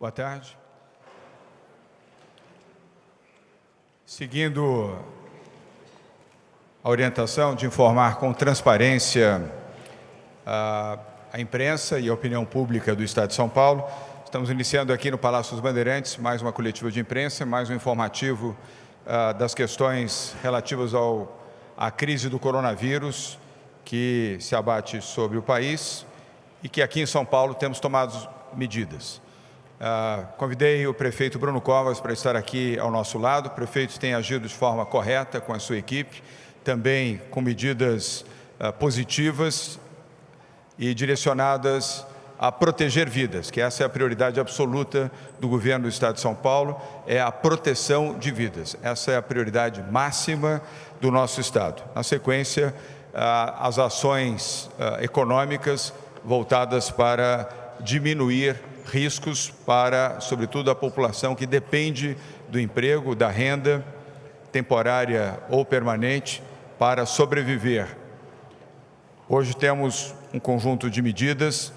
Boa tarde. Seguindo a orientação de informar com transparência a imprensa e a opinião pública do Estado de São Paulo, estamos iniciando aqui no Palácio dos Bandeirantes mais uma coletiva de imprensa, mais um informativo das questões relativas à crise do coronavírus que se abate sobre o país e que aqui em São Paulo temos tomado medidas. Convidei o prefeito Bruno Covas para estar aqui ao nosso lado. O prefeito tem agido de forma correta com a sua equipe, também com medidas positivas e direcionadas a proteger vidas, que essa é a prioridade absoluta do governo do Estado de São Paulo, é a proteção de vidas. Essa é a prioridade máxima do nosso Estado. Na sequência, as ações econômicas voltadas para diminuir riscos para, sobretudo, a população que depende do emprego, da renda, temporária ou permanente, para sobreviver. Hoje temos um conjunto de medidas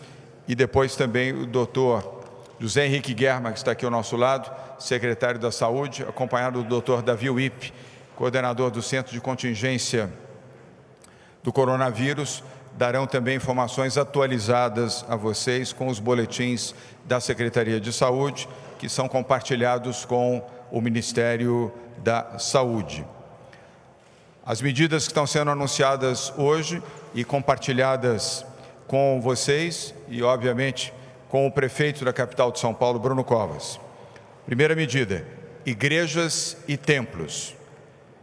e depois também o doutor José Henrique Guerma, que está aqui ao nosso lado, secretário da Saúde, acompanhado do doutor Davi Wipp, coordenador do Centro de Contingência do Coronavírus, darão também informações atualizadas a vocês com os boletins da Secretaria de Saúde, que são compartilhados com o Ministério da Saúde. As medidas que estão sendo anunciadas hoje e compartilhadas com vocês e, obviamente, com o prefeito da capital de São Paulo, Bruno Covas. Primeira medida, igrejas e templos.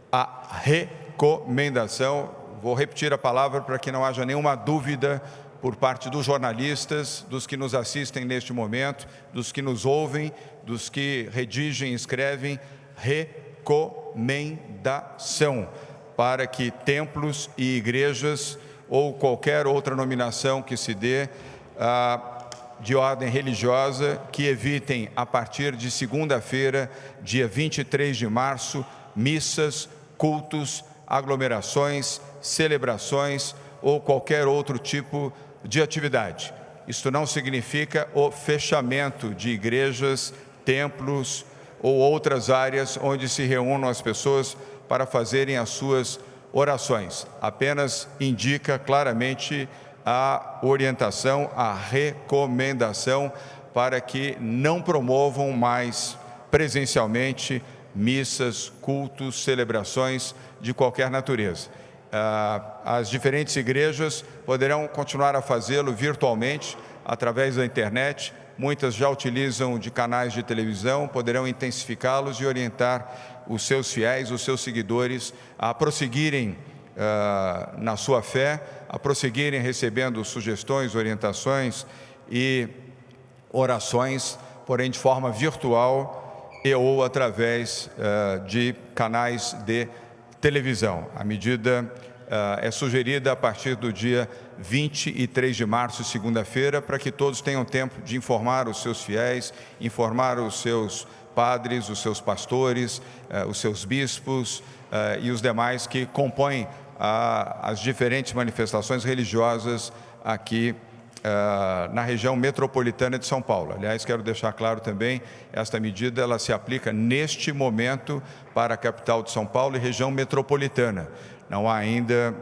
A recomendação, vou repetir a palavra para que não haja nenhuma dúvida por parte dos jornalistas, dos que nos assistem neste momento, dos que nos ouvem, dos que redigem e escrevem, recomendação para que templos e igrejas ou qualquer outra nominação que se dê de ordem religiosa, que evitem, a partir de segunda-feira, dia 23 de março, missas, cultos, aglomerações, celebrações ou qualquer outro tipo de atividade. Isto não significa o fechamento de igrejas, templos ou outras áreas onde se reúnam as pessoas para fazerem as suas orações. Apenas indica claramente a orientação, a recomendação para que não promovam mais presencialmente missas, cultos, celebrações de qualquer natureza. As diferentes igrejas poderão continuar a fazê-lo virtualmente, através da internet. Muitas já utilizam de canais de televisão, poderão intensificá-los e orientar os seus fiéis, os seus seguidores a prosseguirem na sua fé, a prosseguirem recebendo sugestões, orientações e orações, porém de forma virtual e ou através de canais de televisão. A medida é sugerida a partir do dia 23 de março, segunda-feira, para que todos tenham tempo de informar os seus fiéis, informar os seus padres, os seus pastores, os seus bispos e os demais que compõem as diferentes manifestações religiosas aqui na região metropolitana de São Paulo. Aliás, quero deixar claro também, esta medida ela se aplica neste momento para a capital de São Paulo e região metropolitana. Não há ainda,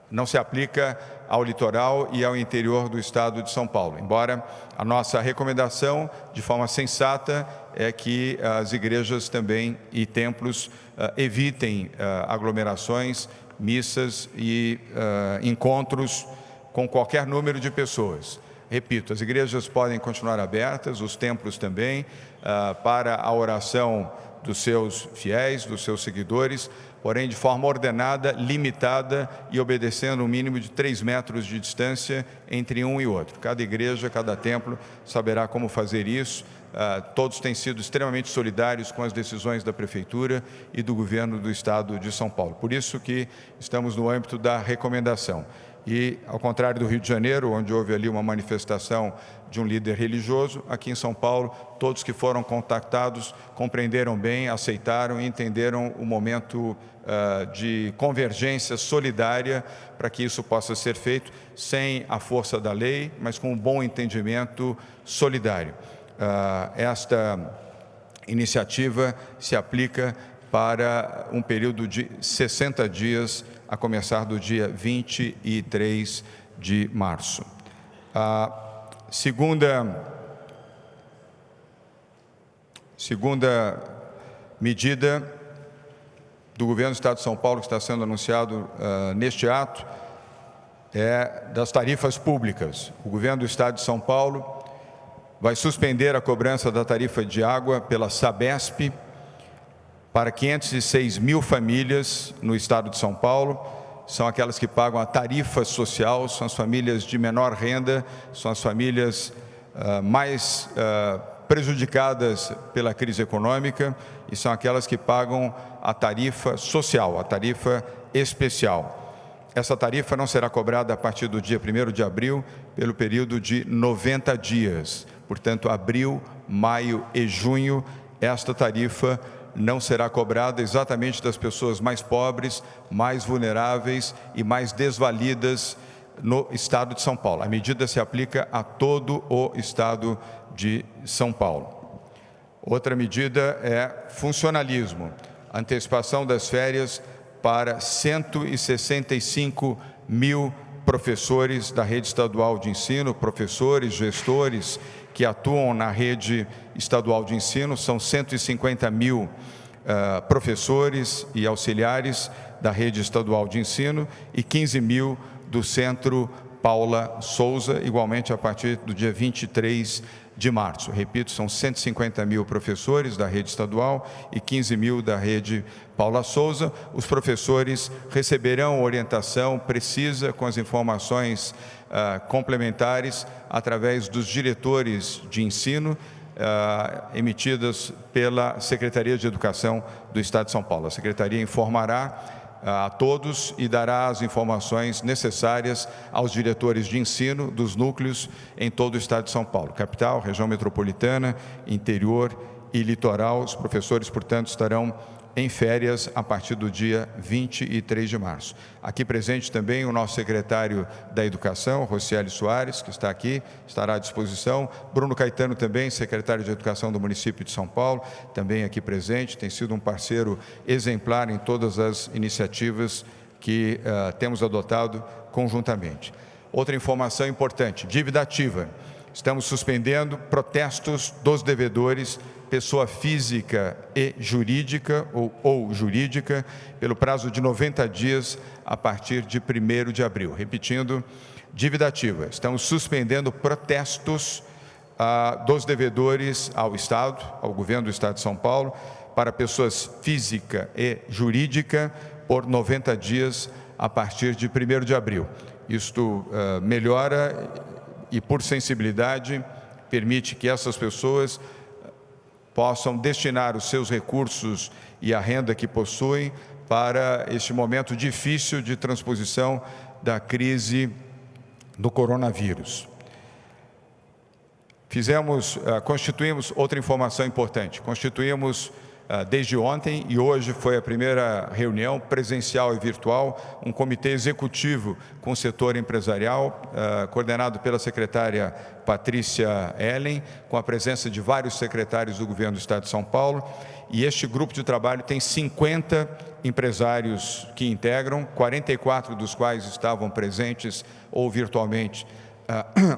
não se aplica ao litoral e ao interior do estado de São Paulo. Embora a nossa recomendação, de forma sensata, é que as igrejas também e templos evitem aglomerações, missas e encontros com qualquer número de pessoas. Repito, as igrejas podem continuar abertas, os templos também, para a oração dos seus fiéis, dos seus seguidores, porém de forma ordenada, limitada e obedecendo um mínimo de 3 metros de distância entre um e outro. Cada igreja, cada templo saberá como fazer isso. Todos têm sido extremamente solidários com as decisões da Prefeitura e do Governo do Estado de São Paulo. Por isso que estamos no âmbito da recomendação. E, ao contrário do Rio de Janeiro, onde houve ali uma manifestação de um líder religioso, aqui em São Paulo, todos que foram contactados compreenderam bem, aceitaram e entenderam o momento de convergência solidária para que isso possa ser feito sem a força da lei, mas com um bom entendimento solidário. esta iniciativa se aplica para um período de 60 dias, a começar do dia 23 de março. A segunda medida do Governo do Estado de São Paulo, que está sendo anunciado neste ato, é das tarifas públicas. O Governo do Estado de São Paulo vai suspender a cobrança da tarifa de água pela Sabesp para 506 mil famílias no Estado de São Paulo. São aquelas que pagam a tarifa social, são as famílias de menor renda, são as famílias mais prejudicadas pela crise econômica e são aquelas que pagam a tarifa social, a tarifa especial. Essa tarifa não será cobrada a partir do dia 1º de abril, pelo período de 90 dias. Portanto, abril, maio e junho, esta tarifa não será cobrada exatamente das pessoas mais pobres, mais vulneráveis e mais desvalidas no Estado de São Paulo. A medida se aplica a todo o Estado de São Paulo. Outra medida é funcionalismo, antecipação das férias para 165 mil professores da rede estadual de ensino, professores, gestores que atuam na rede estadual de ensino, são 150 mil professores e auxiliares da rede estadual de ensino e 15 mil do Centro Paula Souza, igualmente a partir do dia 23 de março. Repito, são 150 mil professores da rede estadual e 15 mil da rede Paula Souza. Os professores receberão orientação precisa com as informações complementares através dos diretores de ensino emitidas pela Secretaria de Educação do Estado de São Paulo. A Secretaria informará a todos e dará as informações necessárias aos diretores de ensino dos núcleos em todo o Estado de São Paulo, capital, região metropolitana, interior e litoral. Os professores, portanto, estarão em férias a partir do dia 23 de março. Aqui presente também o nosso secretário da Educação, Rocieli Soares, que está aqui, estará à disposição. Bruno Caetano também, secretário de Educação do município de São Paulo, também aqui presente, tem sido um parceiro exemplar em todas as iniciativas que temos adotado conjuntamente. Outra informação importante, dívida ativa. Estamos suspendendo protestos dos devedores, pessoa física e jurídica ou jurídica, pelo prazo de 90 dias a partir de 1º de abril. Repetindo, dívida ativa. Estamos suspendendo protestos dos devedores ao Estado, ao Governo do Estado de São Paulo, para pessoas física e jurídica por 90 dias a partir de 1º de abril. Isto melhora e, por sensibilidade, permite que essas pessoas possam destinar os seus recursos e a renda que possuem para este momento difícil de transposição da crise do coronavírus. Constituímos outra informação importante, constituímos desde ontem e hoje foi a primeira reunião presencial e virtual, um comitê executivo com o setor empresarial, coordenado pela secretária Patrícia Ellen, com a presença de vários secretários do Governo do Estado de São Paulo, e este grupo de trabalho tem 50 empresários que integram, 44 dos quais estavam presentes ou virtualmente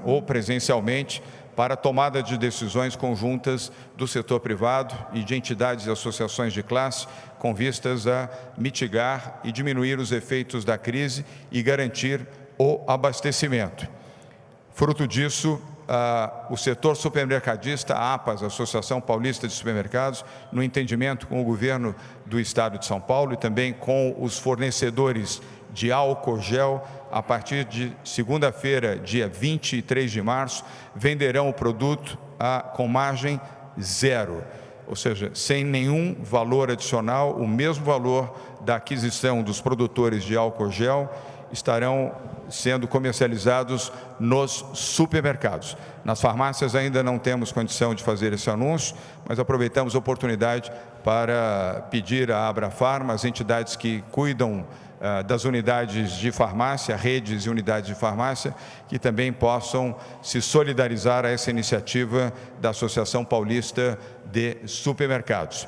ou presencialmente, para a tomada de decisões conjuntas do setor privado e de entidades e associações de classe, com vistas a mitigar e diminuir os efeitos da crise e garantir o abastecimento. Fruto disso, o setor supermercadista, a APAS, Associação Paulista de Supermercados, no entendimento com o Governo do Estado de São Paulo e também com os fornecedores de álcool gel, a partir de segunda-feira, dia 23 de março, venderão o produto com margem zero, ou seja, sem nenhum valor adicional, o mesmo valor da aquisição dos produtores de álcool gel estarão sendo comercializados nos supermercados. Nas farmácias ainda não temos condição de fazer esse anúncio, mas aproveitamos a oportunidade para pedir à Abrafarma, as entidades que cuidam das unidades de farmácia, redes e unidades de farmácia, que também possam se solidarizar a essa iniciativa da Associação Paulista de Supermercados.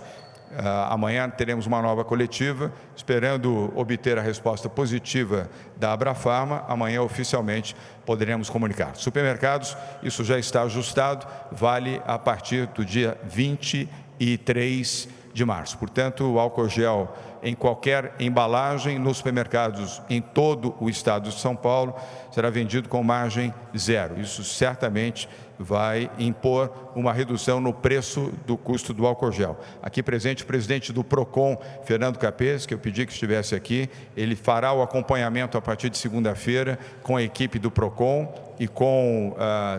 Amanhã teremos uma nova coletiva, esperando obter a resposta positiva da Abrafarma. Amanhã, oficialmente, poderemos comunicar. Supermercados, isso já está ajustado, vale a partir do dia 23 de março. Portanto, o álcool gel em qualquer embalagem nos supermercados em todo o estado de São Paulo será vendido com margem zero. Isso certamente vai impor uma redução no preço do custo do álcool gel. Aqui presente o presidente do PROCON, Fernando Capês, que eu pedi que estivesse aqui. Ele fará o acompanhamento a partir de segunda-feira com a equipe do PROCON e com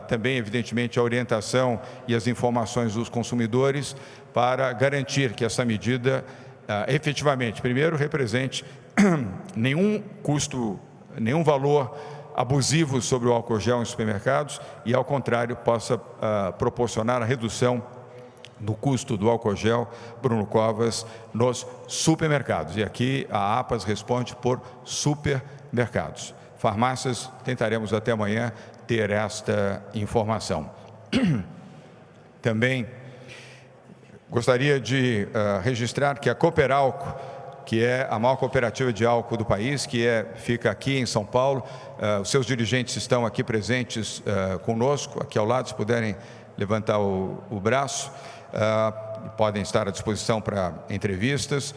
também, evidentemente, a orientação e as informações dos consumidores para garantir que essa medida efetivamente, primeiro, represente nenhum custo, nenhum valor abusivo sobre o álcool gel em supermercados e, ao contrário, possa proporcionar a redução do custo do álcool gel, Bruno Covas, nos supermercados. E aqui a APAS responde por supermercados. Farmácias, tentaremos até amanhã ter esta informação. Também gostaria de registrar que a Cooperálcool, que é a maior cooperativa de álcool do país, fica aqui em São Paulo, os seus dirigentes estão aqui presentes conosco, aqui ao lado, se puderem levantar o braço, podem estar à disposição para entrevistas.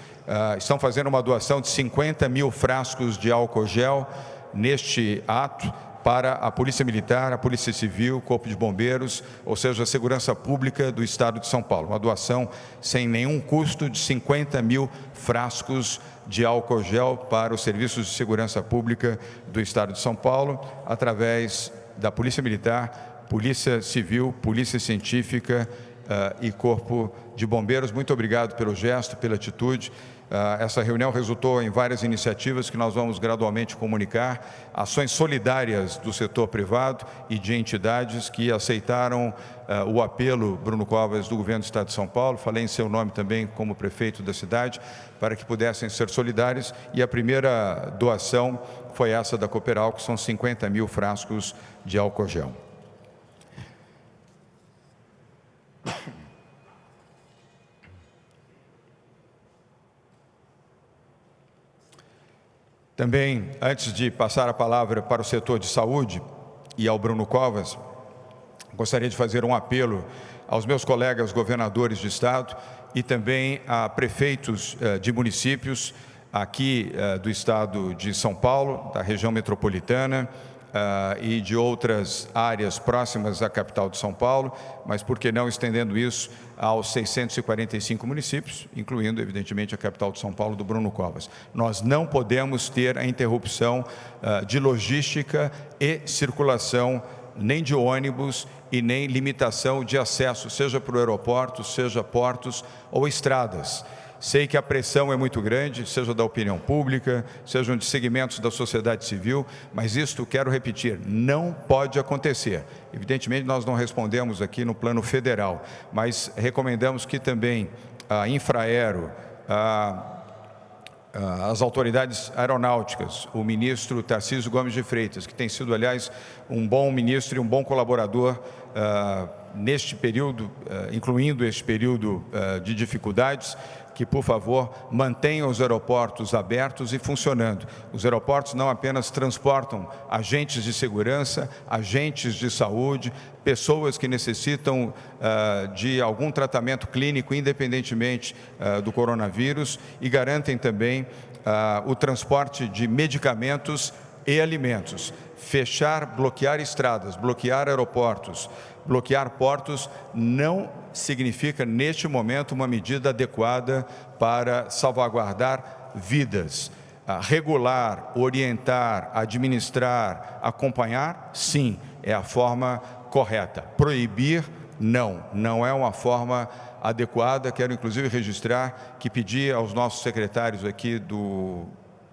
Estão fazendo uma doação de 50 mil frascos de álcool gel neste ato, para a Polícia Militar, a Polícia Civil, o Corpo de Bombeiros, ou seja, a Segurança Pública do Estado de São Paulo. Uma doação sem nenhum custo de 50 mil frascos de álcool gel para os serviços de segurança pública do Estado de São Paulo, através da Polícia Militar, Polícia Civil, Polícia Científica e Corpo de Bombeiros. Muito obrigado pelo gesto, pela atitude. Essa reunião resultou em várias iniciativas que nós vamos gradualmente comunicar, ações solidárias do setor privado e de entidades que aceitaram o apelo, Bruno Covas, do Governo do Estado de São Paulo. Falei em seu nome também como prefeito da cidade, para que pudessem ser solidários, e a primeira doação foi essa da Cooperálcool, que são 50 mil frascos de álcool gel. Também, antes de passar a palavra para o setor de saúde e ao Bruno Covas, gostaria de fazer um apelo aos meus colegas governadores de estado e também a prefeitos de municípios aqui do estado de São Paulo, da região metropolitana, e de outras áreas próximas à capital de São Paulo, mas por que não estendendo isso aos 645 municípios, incluindo, evidentemente, a capital de São Paulo, do Bruno Covas. Nós não podemos ter a interrupção de logística e circulação, nem de ônibus e nem limitação de acesso, seja para o aeroporto, seja portos ou estradas. Sei que a pressão é muito grande, seja da opinião pública, sejam de segmentos da sociedade civil, mas isto, quero repetir, não pode acontecer. Evidentemente, nós não respondemos aqui no plano federal, mas recomendamos que também a Infraero, as autoridades aeronáuticas, o ministro Tarcísio Gomes de Freitas, que tem sido, aliás, um bom ministro e um bom colaborador neste período, incluindo este período de dificuldades, que, por favor, mantenham os aeroportos abertos e funcionando. Os aeroportos não apenas transportam agentes de segurança, agentes de saúde, pessoas que necessitam de algum tratamento clínico, independentemente do coronavírus, e garantem também o transporte de medicamentos e alimentos. Fechar, bloquear estradas, bloquear aeroportos, bloquear portos não significa, neste momento, uma medida adequada para salvaguardar vidas. Regular, orientar, administrar, acompanhar, sim, é a forma correta. Proibir, não é uma forma adequada. Quero, inclusive, registrar que pedi aos nossos secretários aqui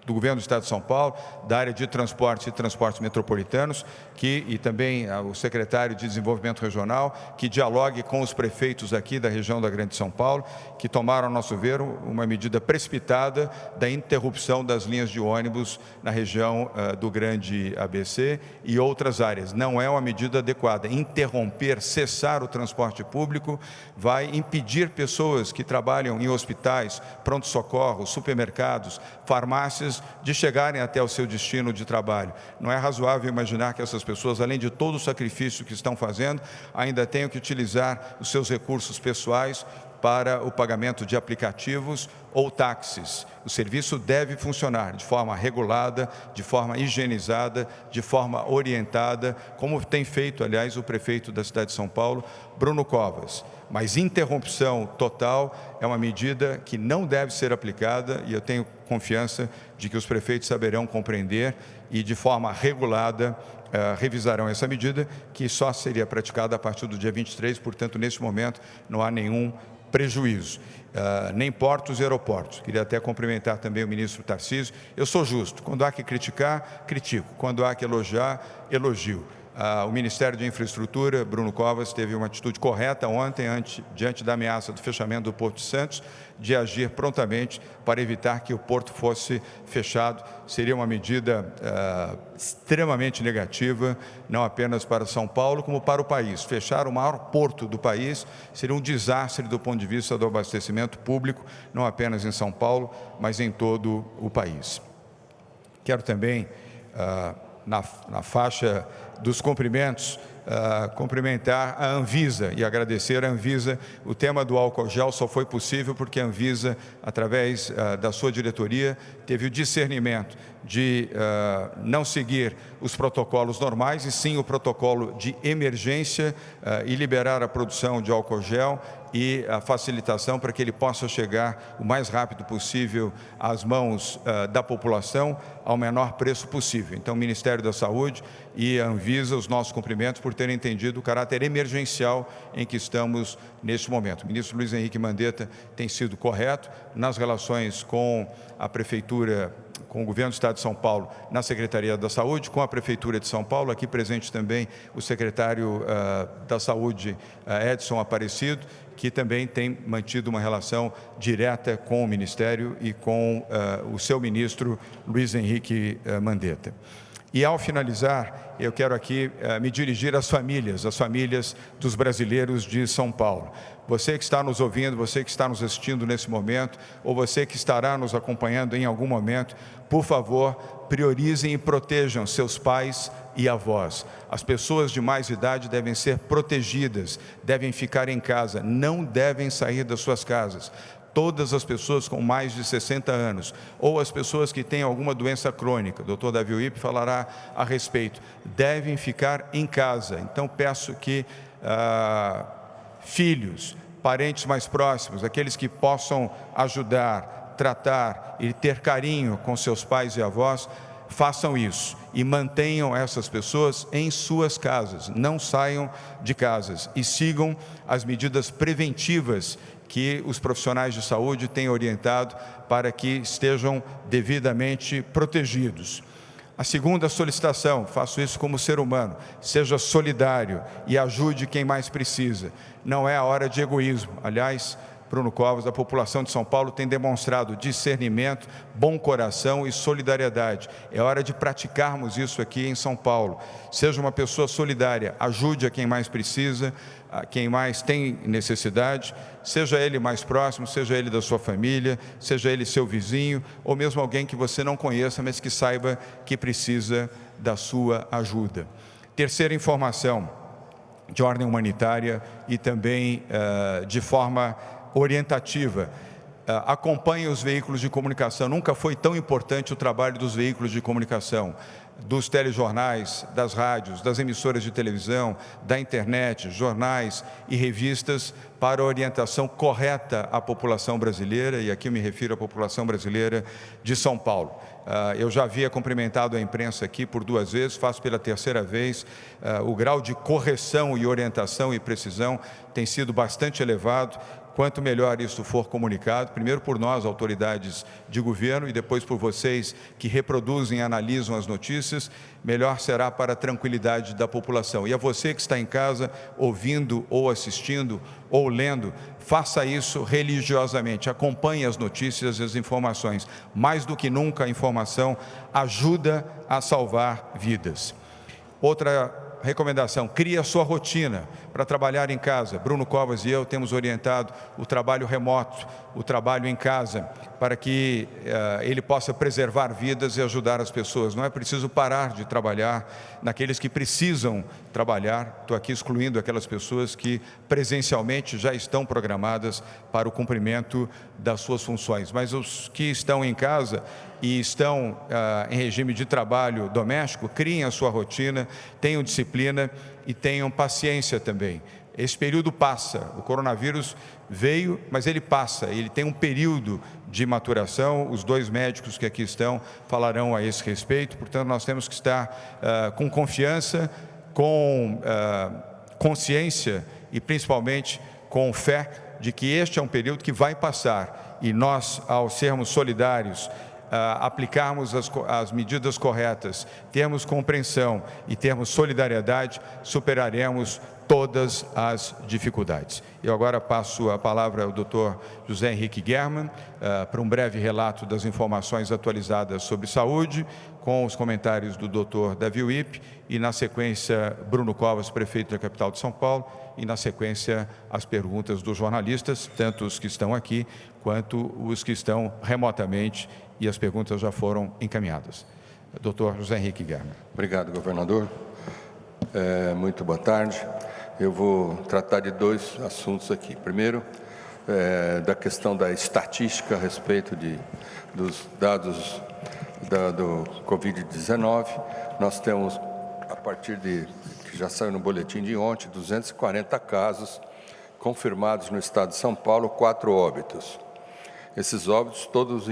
do Governo do Estado de São Paulo, da área de transportes e transportes metropolitanos, e também o secretário de Desenvolvimento Regional, que dialogue com os prefeitos aqui da região da Grande São Paulo, que tomaram, a nosso ver, uma medida precipitada da interrupção das linhas de ônibus na região do Grande ABC e outras áreas. Não é uma medida adequada. Interromper, cessar o transporte público vai impedir pessoas que trabalham em hospitais, pronto-socorro, supermercados, farmácias, de chegarem até o seu destino de trabalho. Não é razoável imaginar que essas pessoas, além de todo o sacrifício que estão fazendo, ainda tenham que utilizar os seus recursos pessoais para o pagamento de aplicativos ou táxis. O serviço deve funcionar de forma regulada, de forma higienizada, de forma orientada, como tem feito, aliás, o prefeito da cidade de São Paulo, Bruno Covas. Mas interrupção total é uma medida que não deve ser aplicada e eu tenho confiança de que os prefeitos saberão compreender e, de forma regulada, revisarão essa medida, que só seria praticada a partir do dia 23, portanto, neste momento, não há nenhum prejuízo, nem portos e aeroportos. Queria até cumprimentar também o ministro Tarcísio. Eu sou justo, quando há que criticar, critico, quando há que elogiar, elogio. O Ministério de Infraestrutura, Bruno Covas, teve uma atitude correta ontem, diante da ameaça do fechamento do Porto de Santos, de agir prontamente para evitar que o porto fosse fechado. Seria uma medida extremamente negativa, não apenas para São Paulo, como para o país. Fechar o maior porto do país seria um desastre do ponto de vista do abastecimento público, não apenas em São Paulo, mas em todo o país. Quero também, na faixa dos cumprimentos, cumprimentar a Anvisa e agradecer à Anvisa. O tema do álcool gel só foi possível porque a Anvisa, através da sua diretoria, teve o discernimento de não seguir os protocolos normais e sim o protocolo de emergência e liberar a produção de álcool gel e a facilitação para que ele possa chegar o mais rápido possível às mãos da população ao menor preço possível. Então, o Ministério da Saúde e a Anvisa, os nossos cumprimentos por terem entendido o caráter emergencial em que estamos neste momento. O ministro Luiz Henrique Mandetta tem sido correto nas relações com a Prefeitura, com o Governo do Estado de São Paulo, na Secretaria da Saúde, com a Prefeitura de São Paulo, aqui presente também o secretário da Saúde, Edson Aparecido, que também tem mantido uma relação direta com o Ministério e com o seu ministro Luiz Henrique Mandetta. E, ao finalizar, eu quero aqui me dirigir às famílias dos brasileiros de São Paulo. Você que está nos ouvindo, você que está nos assistindo nesse momento, ou você que estará nos acompanhando em algum momento, por favor, priorizem e protejam seus pais e avós. As pessoas de mais idade devem ser protegidas, devem ficar em casa, não devem sair das suas casas. Todas as pessoas com mais de 60 anos, ou as pessoas que têm alguma doença crônica, o doutor Davi Uip falará a respeito, devem ficar em casa. Então, peço que filhos, parentes mais próximos, aqueles que possam ajudar, tratar e ter carinho com seus pais e avós, façam isso e mantenham essas pessoas em suas casas, não saiam de casas e sigam as medidas preventivas que os profissionais de saúde têm orientado para que estejam devidamente protegidos. A segunda solicitação, faço isso como ser humano, seja solidário e ajude quem mais precisa. Não é a hora de egoísmo. Aliás, Bruno Covas, a população de São Paulo tem demonstrado discernimento, bom coração e solidariedade. É hora de praticarmos isso aqui em São Paulo. Seja uma pessoa solidária, ajude a quem mais precisa, a quem mais tem necessidade, seja ele mais próximo, seja ele da sua família, seja ele seu vizinho, ou mesmo alguém que você não conheça, mas que saiba que precisa da sua ajuda. Terceira informação, de ordem humanitária e também de forma orientativa. Acompanhe os veículos de comunicação. Nunca foi tão importante o trabalho dos veículos de comunicação, dos telejornais, das rádios, das emissoras de televisão, da internet, jornais e revistas para a orientação correta à população brasileira, e aqui eu me refiro à população brasileira de São Paulo. Eu já havia cumprimentado a imprensa aqui por 2 vezes, faço pela terceira vez. O grau de correção e orientação e precisão tem sido bastante elevado, quanto melhor isso for comunicado, primeiro por nós, autoridades de governo, e depois por vocês que reproduzem e analisam as notícias, melhor será para a tranquilidade da população. E a você que está em casa, ouvindo ou assistindo ou lendo, faça isso religiosamente, acompanhe as notícias e as informações. Mais do que nunca, a informação ajuda a salvar vidas. Outra recomendação: crie a sua rotina para trabalhar em casa. Bruno Covas e eu temos orientado o trabalho remoto, o trabalho em casa, para que ele possa preservar vidas e ajudar as pessoas. Não é preciso parar de trabalhar naqueles que precisam trabalhar. Estou aqui excluindo aquelas pessoas que presencialmente já estão programadas para o cumprimento das suas funções. Mas os que estão em casa e estão em regime de trabalho doméstico, criem a sua rotina, tenham disciplina e tenham paciência também. Esse período passa, o coronavírus veio, mas ele passa, ele tem um período de maturação. Os dois médicos que aqui estão falarão a esse respeito. Portanto, nós temos que estar com confiança, com consciência e principalmente com fé de que este é um período que vai passar, e nós, ao sermos solidários, aplicarmos as medidas corretas, termos compreensão e termos solidariedade, superaremos todas as dificuldades. Eu agora passo a palavra ao Dr. José Henrique Germann para um breve relato das informações atualizadas sobre saúde, com os comentários do Dr. Davi Wipp, e na sequência Bruno Covas, prefeito da capital de São Paulo, e na sequência as perguntas dos jornalistas, tanto os que estão aqui quanto os que estão remotamente, e as perguntas já foram encaminhadas. Dr. José Henrique Germann. Obrigado, governador. Muito boa tarde. Eu vou tratar de dois assuntos aqui. Primeiro, da questão da estatística a respeito dos dados do Covid-19. Nós temos, a partir que já saiu no boletim de ontem, 240 casos confirmados no estado de São Paulo, 4 óbitos. Esses óbitos todos,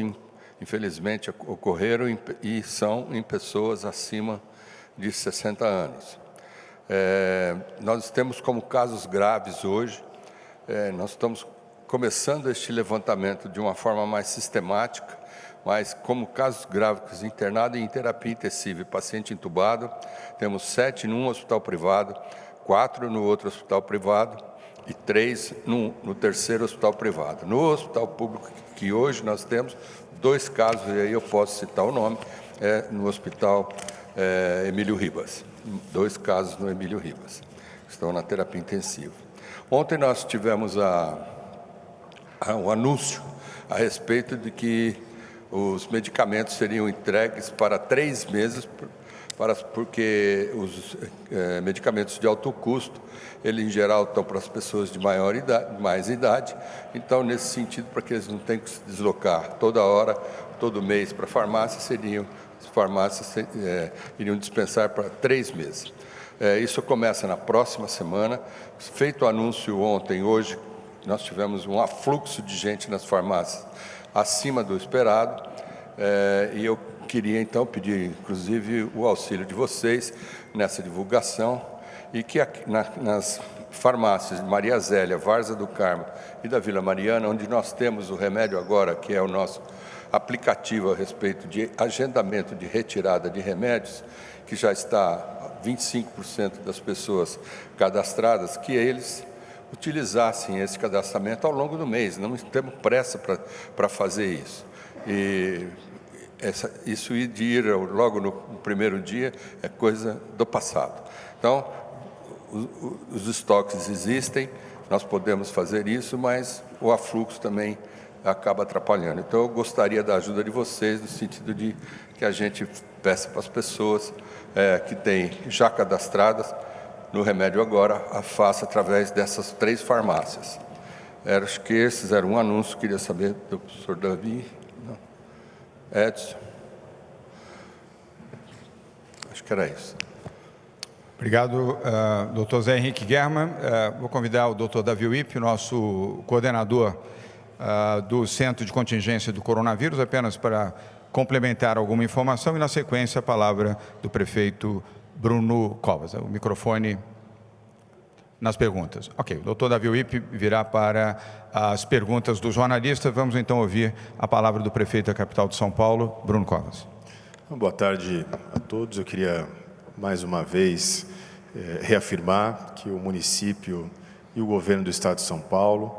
infelizmente, ocorreram e são em pessoas acima de 60 anos. Nós temos como casos graves hoje, nós estamos começando este levantamento de uma forma mais sistemática, mas como casos graves internados em terapia intensiva e paciente entubado, temos 7 num hospital privado, 4 no outro hospital privado e 3 no terceiro hospital privado. No hospital público, que hoje nós temos 2 casos, e aí eu posso citar o nome, no hospital Emílio Ribas. 2 casos no Emílio Ribas, que estão na terapia intensiva. Ontem nós tivemos o anúncio a respeito de que os medicamentos seriam entregues para 3 meses, porque os medicamentos de alto custo, eles em geral estão para as pessoas de mais idade, então nesse sentido, para que eles não tenham que se deslocar toda hora, todo mês para a farmácia, as farmácias iriam dispensar para 3 meses. Isso começa na próxima semana. Feito o anúncio ontem, hoje nós tivemos um afluxo de gente nas farmácias acima do esperado, e eu queria então pedir, inclusive, o auxílio de vocês nessa divulgação, e que nas farmácias de Maria Zélia, Várzea do Carmo e da Vila Mariana, onde nós temos o Remédio Agora, que é o nosso aplicativo a respeito de agendamento de retirada de remédios, que já está 25% das pessoas cadastradas, que eles utilizassem esse cadastramento ao longo do mês. Não temos pressa para fazer isso. E isso de ir logo no primeiro dia é coisa do passado. Então, os estoques existem, nós podemos fazer isso, mas o afluxo também acaba atrapalhando. Então, eu gostaria da ajuda de vocês, no sentido de que a gente peça para as pessoas que têm já cadastradas no Remédio Agora, a faça através dessas 3 farmácias. Acho que esses eram um anúncio, queria saber do professor Davi, não. Edson. Acho que era isso. Obrigado, Dr. Zé Henrique Germann. Vou convidar o Dr. Davi Wipp, nosso coordenador do Centro de Contingência do Coronavírus, apenas para complementar alguma informação, e na sequência a palavra do prefeito Bruno Covas. O microfone nas perguntas. Ok, o doutor Davi Wippe virá para as perguntas dos jornalistas. Vamos então ouvir a palavra do prefeito da capital de São Paulo, Bruno Covas. Boa tarde a todos. Eu queria mais uma vez reafirmar que o município e o governo do estado de São Paulo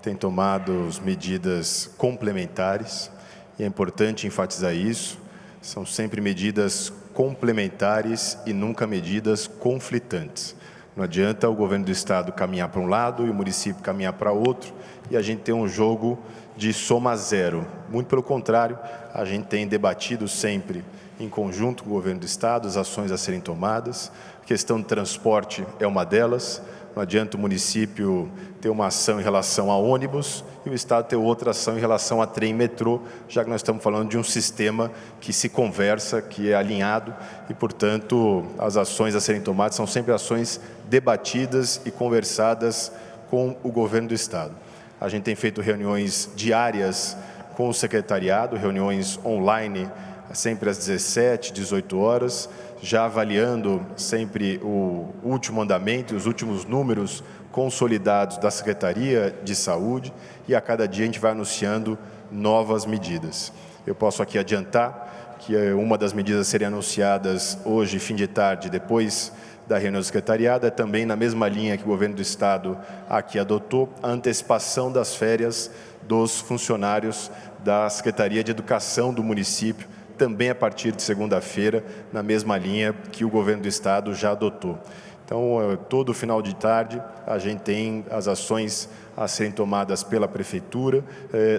têm tomado medidas complementares, e é importante enfatizar isso. São sempre medidas complementares e nunca medidas conflitantes. Não adianta o governo do estado caminhar para um lado e o município caminhar para outro e a gente ter um jogo de soma zero. Muito pelo contrário, a gente tem debatido sempre em conjunto com o governo do estado as ações a serem tomadas. A questão de transporte é uma delas. Não adianta o município ter uma ação em relação a ônibus e o estado ter outra ação em relação a trem e metrô, já que nós estamos falando de um sistema que se conversa, que é alinhado e, portanto, as ações a serem tomadas são sempre ações debatidas e conversadas com o governo do estado. A gente tem feito reuniões diárias com o secretariado, reuniões online, sempre às 17, 18 horas, já avaliando sempre o último andamento, os últimos números consolidados da Secretaria de Saúde, e a cada dia a gente vai anunciando novas medidas. Eu posso aqui adiantar que uma das medidas a serem anunciadas hoje, fim de tarde, depois da reunião do secretariado, é também na mesma linha que o governo do estado aqui adotou, a antecipação das férias dos funcionários da Secretaria de Educação do município, também a partir de segunda-feira, na mesma linha que o governo do estado já adotou. Então, todo final de tarde, a gente tem as ações a serem tomadas pela Prefeitura,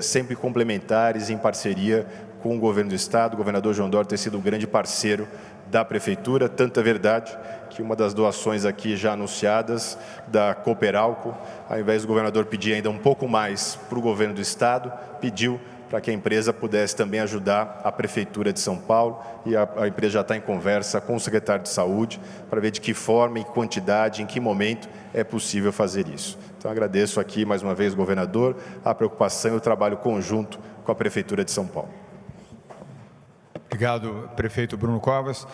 sempre complementares, em parceria com o governo do estado. O governador João Dória tem sido um grande parceiro da Prefeitura, tanto é verdade que uma das doações aqui já anunciadas, da Cooperalco, ao invés do governador pedir ainda um pouco mais para o governo do estado, pediu para que a empresa pudesse também ajudar a Prefeitura de São Paulo, e a empresa já está em conversa com o secretário de Saúde para ver de que forma, em quantidade, em que momento é possível fazer isso. Então, agradeço aqui mais uma vez, governador, a preocupação e o trabalho conjunto com a Prefeitura de São Paulo. Obrigado, prefeito Bruno Covas.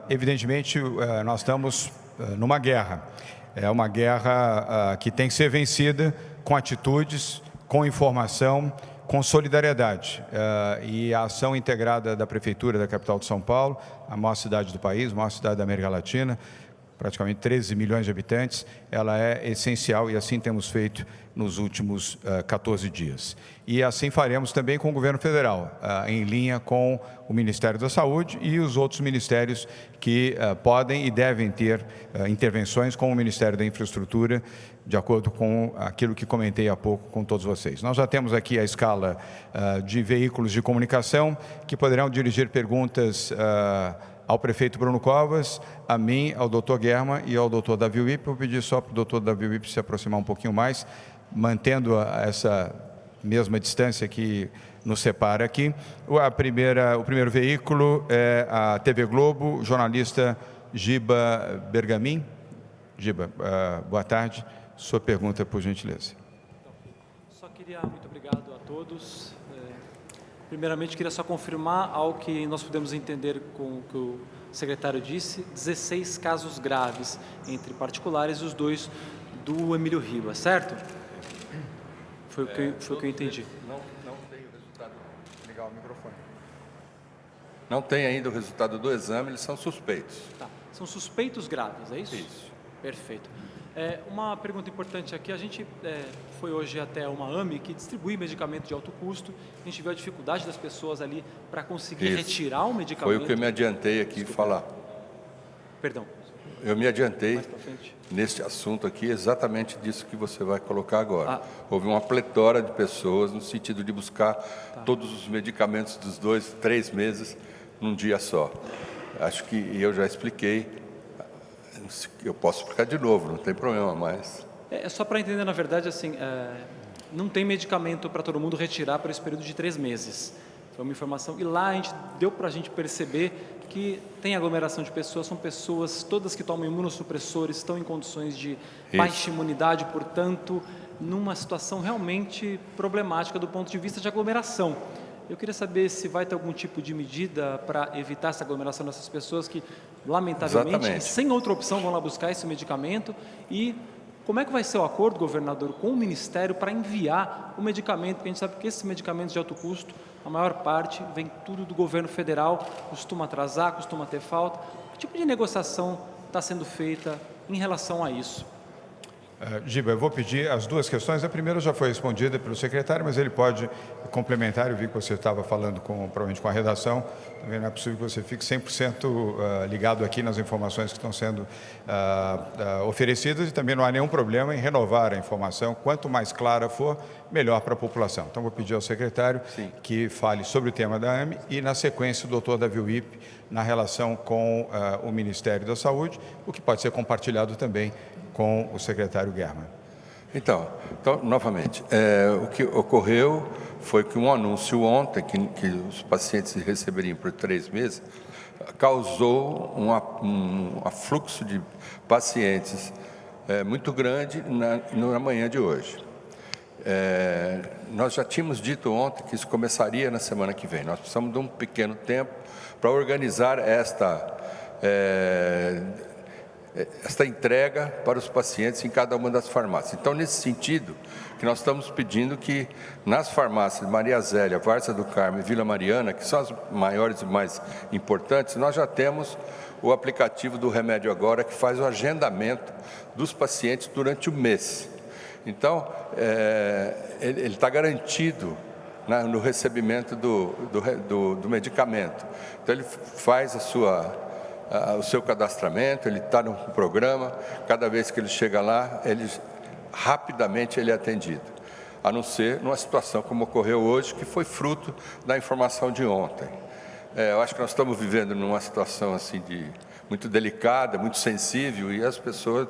Evidentemente, nós estamos numa guerra. É uma guerra que tem que ser vencida com atitudes, com informação, com solidariedade, e a ação integrada da Prefeitura da capital de São Paulo, a maior cidade do país, a maior cidade da América Latina, praticamente 13 milhões de habitantes, ela é essencial e assim temos feito nos últimos 14 dias. E assim faremos também com o governo federal, em linha com o Ministério da Saúde e os outros ministérios que podem e devem ter intervenções, com o Ministério da Infraestrutura, de acordo com aquilo que comentei há pouco com todos vocês. Nós já temos aqui a escala de veículos de comunicação que poderão dirigir perguntas ao prefeito Bruno Covas, a mim, ao doutor Guerma e ao doutor Davi Wippe. Eu pedi só para o doutor Davi Wippe se aproximar um pouquinho mais, mantendo essa mesma distância que nos separa aqui. O primeiro veículo é a TV Globo, jornalista Giba Bergamin. Giba, boa tarde. Sua pergunta, por gentileza. Só queria, muito obrigado a todos. Primeiramente, queria só confirmar algo que nós pudemos entender com o que o secretário disse: 16 casos graves, entre particulares e os 2 do Emílio Ribas, certo? Foi o que eu entendi. Não tem o resultado. Ligar o microfone. Não tem ainda o resultado do exame, eles são suspeitos. Tá. São suspeitos graves, é isso? Isso. Perfeito. Uma pergunta importante aqui: a gente foi hoje até uma AME que distribui medicamento de alto custo. A gente viu a dificuldade das pessoas ali para conseguir retirar o medicamento. Foi o que eu me adiantei aqui falar. Perdão. Eu me adiantei Mais pra frente. neste assunto aqui, exatamente disso que você vai colocar agora. Houve uma pletora de pessoas no sentido de buscar todos os medicamentos dos 2, 3 meses num dia só. Acho que eu já expliquei. Eu posso explicar de novo, não tem problema, mas... É só para entender, na verdade, assim, não tem medicamento para todo mundo retirar por esse período de 3 meses. Foi uma informação, e lá deu para a gente perceber que tem aglomeração de pessoas, são pessoas todas que tomam imunossupressores, estão em condições de baixa imunidade, portanto, numa situação realmente problemática do ponto de vista de aglomeração. Eu queria saber se vai ter algum tipo de medida para evitar essa aglomeração dessas pessoas que, lamentavelmente, sem outra opção, vão lá buscar esse medicamento, e Como é que vai ser o acordo, governador, com o Ministério para enviar o medicamento? Porque a gente sabe que esses medicamentos de alto custo, a maior parte vem tudo do governo federal, costuma atrasar, costuma ter falta. Que tipo de negociação está sendo feita em relação a isso? Giba, eu vou pedir as duas questões. A primeira já foi respondida pelo secretário, mas ele pode complementar. Eu vi que você estava falando provavelmente com a redação. Também não é possível que você fique 100% ligado aqui nas informações que estão sendo oferecidas, e também não há nenhum problema em renovar a informação. Quanto mais clara for, melhor para a população. Então, vou pedir ao secretário que fale sobre o tema da AME e, na sequência, o doutor Davi Wipp na relação com o Ministério da Saúde, o que pode ser compartilhado também com o secretário Germann. Então novamente, o que ocorreu foi que um anúncio ontem, que os pacientes receberiam por 3 meses, causou um afluxo de pacientes muito grande na manhã de hoje. Nós já tínhamos dito ontem que isso começaria na semana que vem. Nós precisamos de um pequeno tempo para organizar esta entrega para os pacientes em cada uma das farmácias. Então, nesse sentido, que nós estamos pedindo que nas farmácias Maria Zélia, Várzea do Carmo e Vila Mariana, que são as maiores e mais importantes, nós já temos o aplicativo do Remédio Agora, que faz o agendamento dos pacientes durante o mês. Então, ele está garantido no recebimento do medicamento. Então, ele faz o seu cadastramento, ele está no programa, cada vez que ele chega lá, rapidamente ele é atendido. A não ser numa situação como ocorreu hoje, que foi fruto da informação de ontem. Eu acho que nós estamos vivendo numa situação assim muito delicada, muito sensível, e as pessoas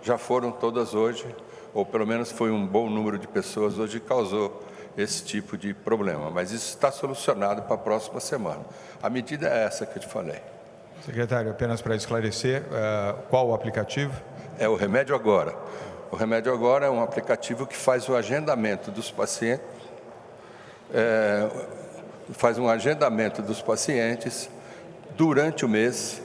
já foram todas hoje, ou pelo menos foi um bom número de pessoas hoje que causou esse tipo de problema. Mas isso está solucionado para a próxima semana. A medida é essa que eu te falei. Secretário, apenas para esclarecer, qual o aplicativo? É o Remédio Agora. O Remédio Agora é um aplicativo que faz o agendamento dos pacientes, durante o mês,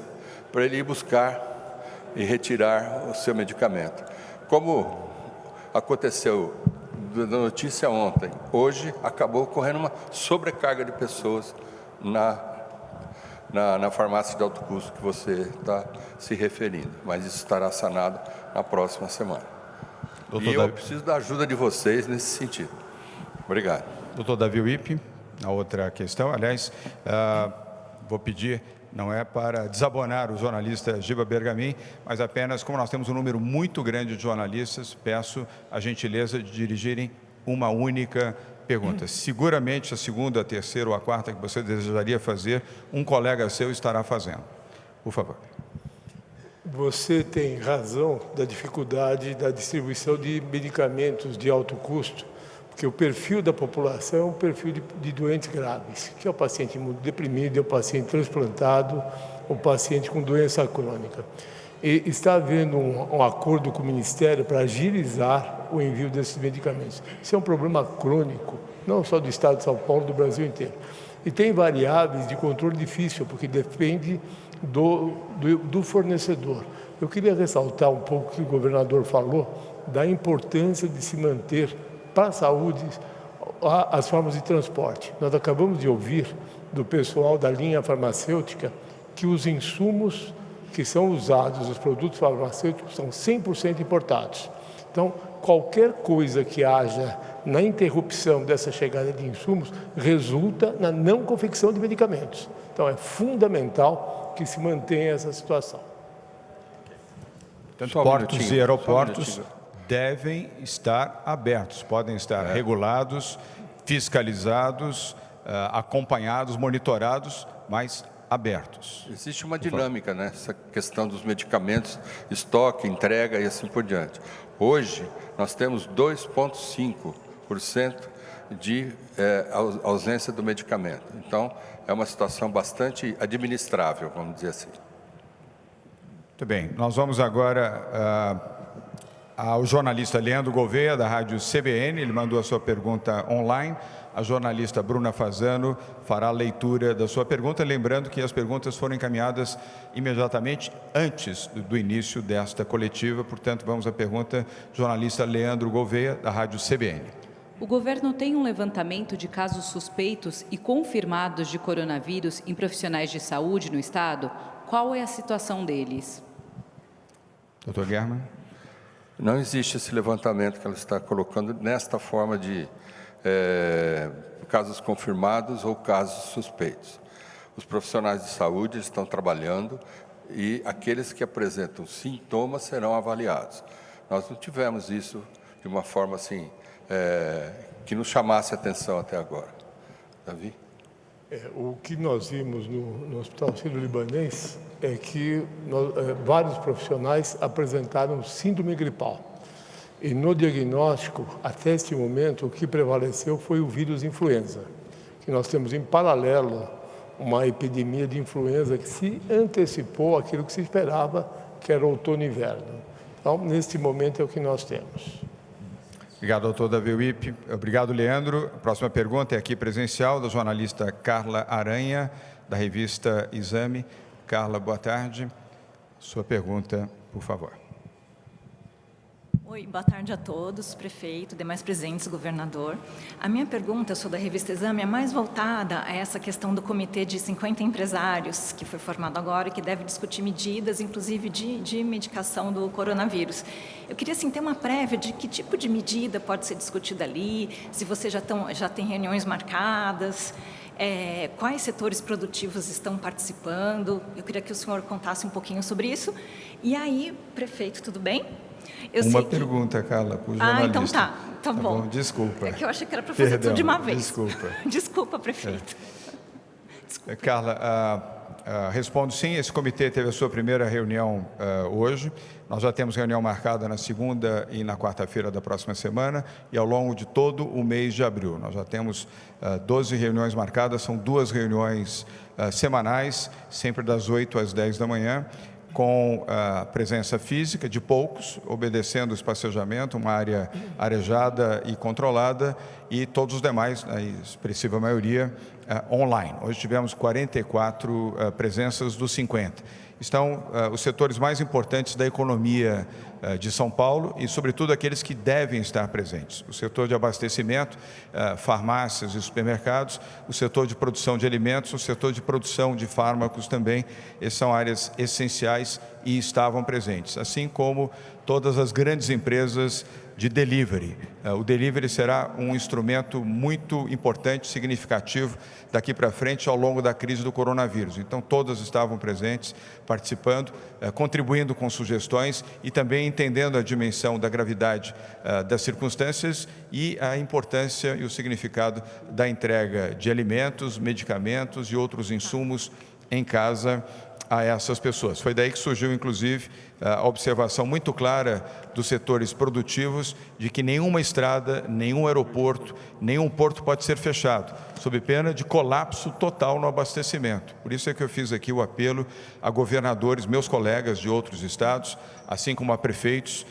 para ele ir buscar e retirar o seu medicamento. Como aconteceu da notícia ontem, hoje acabou ocorrendo uma sobrecarga de pessoas na farmácia de alto custo que você está se referindo, mas isso estará sanado na próxima semana. Eu preciso da ajuda de vocês nesse sentido. Obrigado. Doutor Davi Wipp, a outra questão, aliás, vou pedir, não é para desabonar o jornalista Giba Bergamin, mas apenas, como nós temos um número muito grande de jornalistas, peço a gentileza de dirigirem uma única pergunta. Seguramente a segunda, a terceira ou a quarta que você desejaria fazer, um colega seu estará fazendo. Por favor. Você tem razão da dificuldade da distribuição de medicamentos de alto custo, porque o perfil da população é um perfil de doentes graves, que é o paciente imunodeprimido, é o paciente transplantado, o paciente com doença crônica. E está havendo um acordo com o Ministério para agilizar o envio desses medicamentos. Isso é um problema crônico, não só do Estado de São Paulo, do Brasil inteiro. E tem variáveis de controle difícil, porque depende do fornecedor. Eu queria ressaltar um pouco o que o governador falou, da importância de se manter para a saúde as formas de transporte. Nós acabamos de ouvir do pessoal da linha farmacêutica que os insumos que são usados, os produtos farmacêuticos, são 100% importados. Então, qualquer coisa que haja na interrupção dessa chegada de insumos resulta na não confecção de medicamentos. Então, é fundamental que se mantenha essa situação. Tanto portos e aeroportos devem estar abertos, podem estar regulados, fiscalizados, acompanhados, monitorados, mas abertos. Existe uma dinâmica nessa questão dos medicamentos, estoque, entrega e assim por diante. Hoje, nós temos 2,5% de ausência do medicamento. Então, é uma situação bastante administrável, vamos dizer assim. Muito bem, nós vamos agora Ao jornalista Leandro Gouveia, da Rádio CBN, ele mandou a sua pergunta online. A jornalista Bruna Fazano fará a leitura da sua pergunta, lembrando que as perguntas foram encaminhadas imediatamente antes do início desta coletiva. Portanto, vamos à pergunta do jornalista Leandro Gouveia, da Rádio CBN. O governo tem um levantamento de casos suspeitos e confirmados de coronavírus em profissionais de saúde no estado? Qual é a situação deles? Dr. German. Não existe esse levantamento que ela está colocando nesta forma de casos confirmados ou casos suspeitos. Os profissionais de saúde estão trabalhando e aqueles que apresentam sintomas serão avaliados. Nós não tivemos isso de uma forma assim, que nos chamasse atenção até agora. Davi? O que nós vimos no Hospital Sírio-Libanês é que vários profissionais apresentaram síndrome gripal. E no diagnóstico, até este momento, o que prevaleceu foi o vírus influenza, que nós temos em paralelo uma epidemia de influenza que se antecipou àquilo que se esperava, que era outono e inverno. Então, neste momento é o que nós temos. Obrigado, doutor Davi Wipp. Obrigado, Leandro. A próxima pergunta é aqui presencial, da jornalista Carla Aranha, da revista Exame. Carla, boa tarde. Sua pergunta, por favor. Oi, boa tarde a todos, prefeito, demais presentes, governador. A minha pergunta, eu sou da revista Exame, é mais voltada a essa questão do comitê de 50 empresários, que foi formado agora e que deve discutir medidas, inclusive de medicação do coronavírus. Eu queria, assim, ter uma prévia de que tipo de medida pode ser discutida ali, se vocês já têm reuniões marcadas, quais setores produtivos estão participando. Eu queria que o senhor contasse um pouquinho sobre isso. E aí, prefeito, tudo bem? Uma pergunta, Carla, para o jornalista. Então tá bom. Desculpa. É que eu achei que era para fazer tudo de uma vez. Desculpa. Desculpa, prefeito. Desculpa. Carla, respondo sim, esse comitê teve a sua primeira reunião hoje. Nós já temos reunião marcada na segunda e na quarta-feira da próxima semana e ao longo de todo o mês de abril. Nós já temos 12 reuniões marcadas, são 2 reuniões semanais, sempre das 8 às 10 da manhã, com a presença física de poucos, obedecendo o espaçamento, uma área arejada e controlada, e todos os demais, a expressiva maioria, online. Hoje tivemos 44 presenças dos 50. Estão os setores mais importantes da economia de São Paulo e, sobretudo, aqueles que devem estar presentes. O setor de abastecimento, farmácias e supermercados, o setor de produção de alimentos, o setor de produção de fármacos também. Essas são áreas essenciais e estavam presentes, assim como todas as grandes empresas de delivery. O delivery será um instrumento muito importante, significativo, daqui para frente, ao longo da crise do coronavírus. Então, todas estavam presentes, participando, contribuindo com sugestões e também entendendo a dimensão da gravidade das circunstâncias e a importância e o significado da entrega de alimentos, medicamentos e outros insumos em casa a essas pessoas. Foi daí que surgiu, inclusive, a observação muito clara dos setores produtivos de que nenhuma estrada, nenhum aeroporto, nenhum porto pode ser fechado, sob pena de colapso total no abastecimento. Por isso é que eu fiz aqui o apelo a governadores, meus colegas de outros estados, assim como a prefeitos,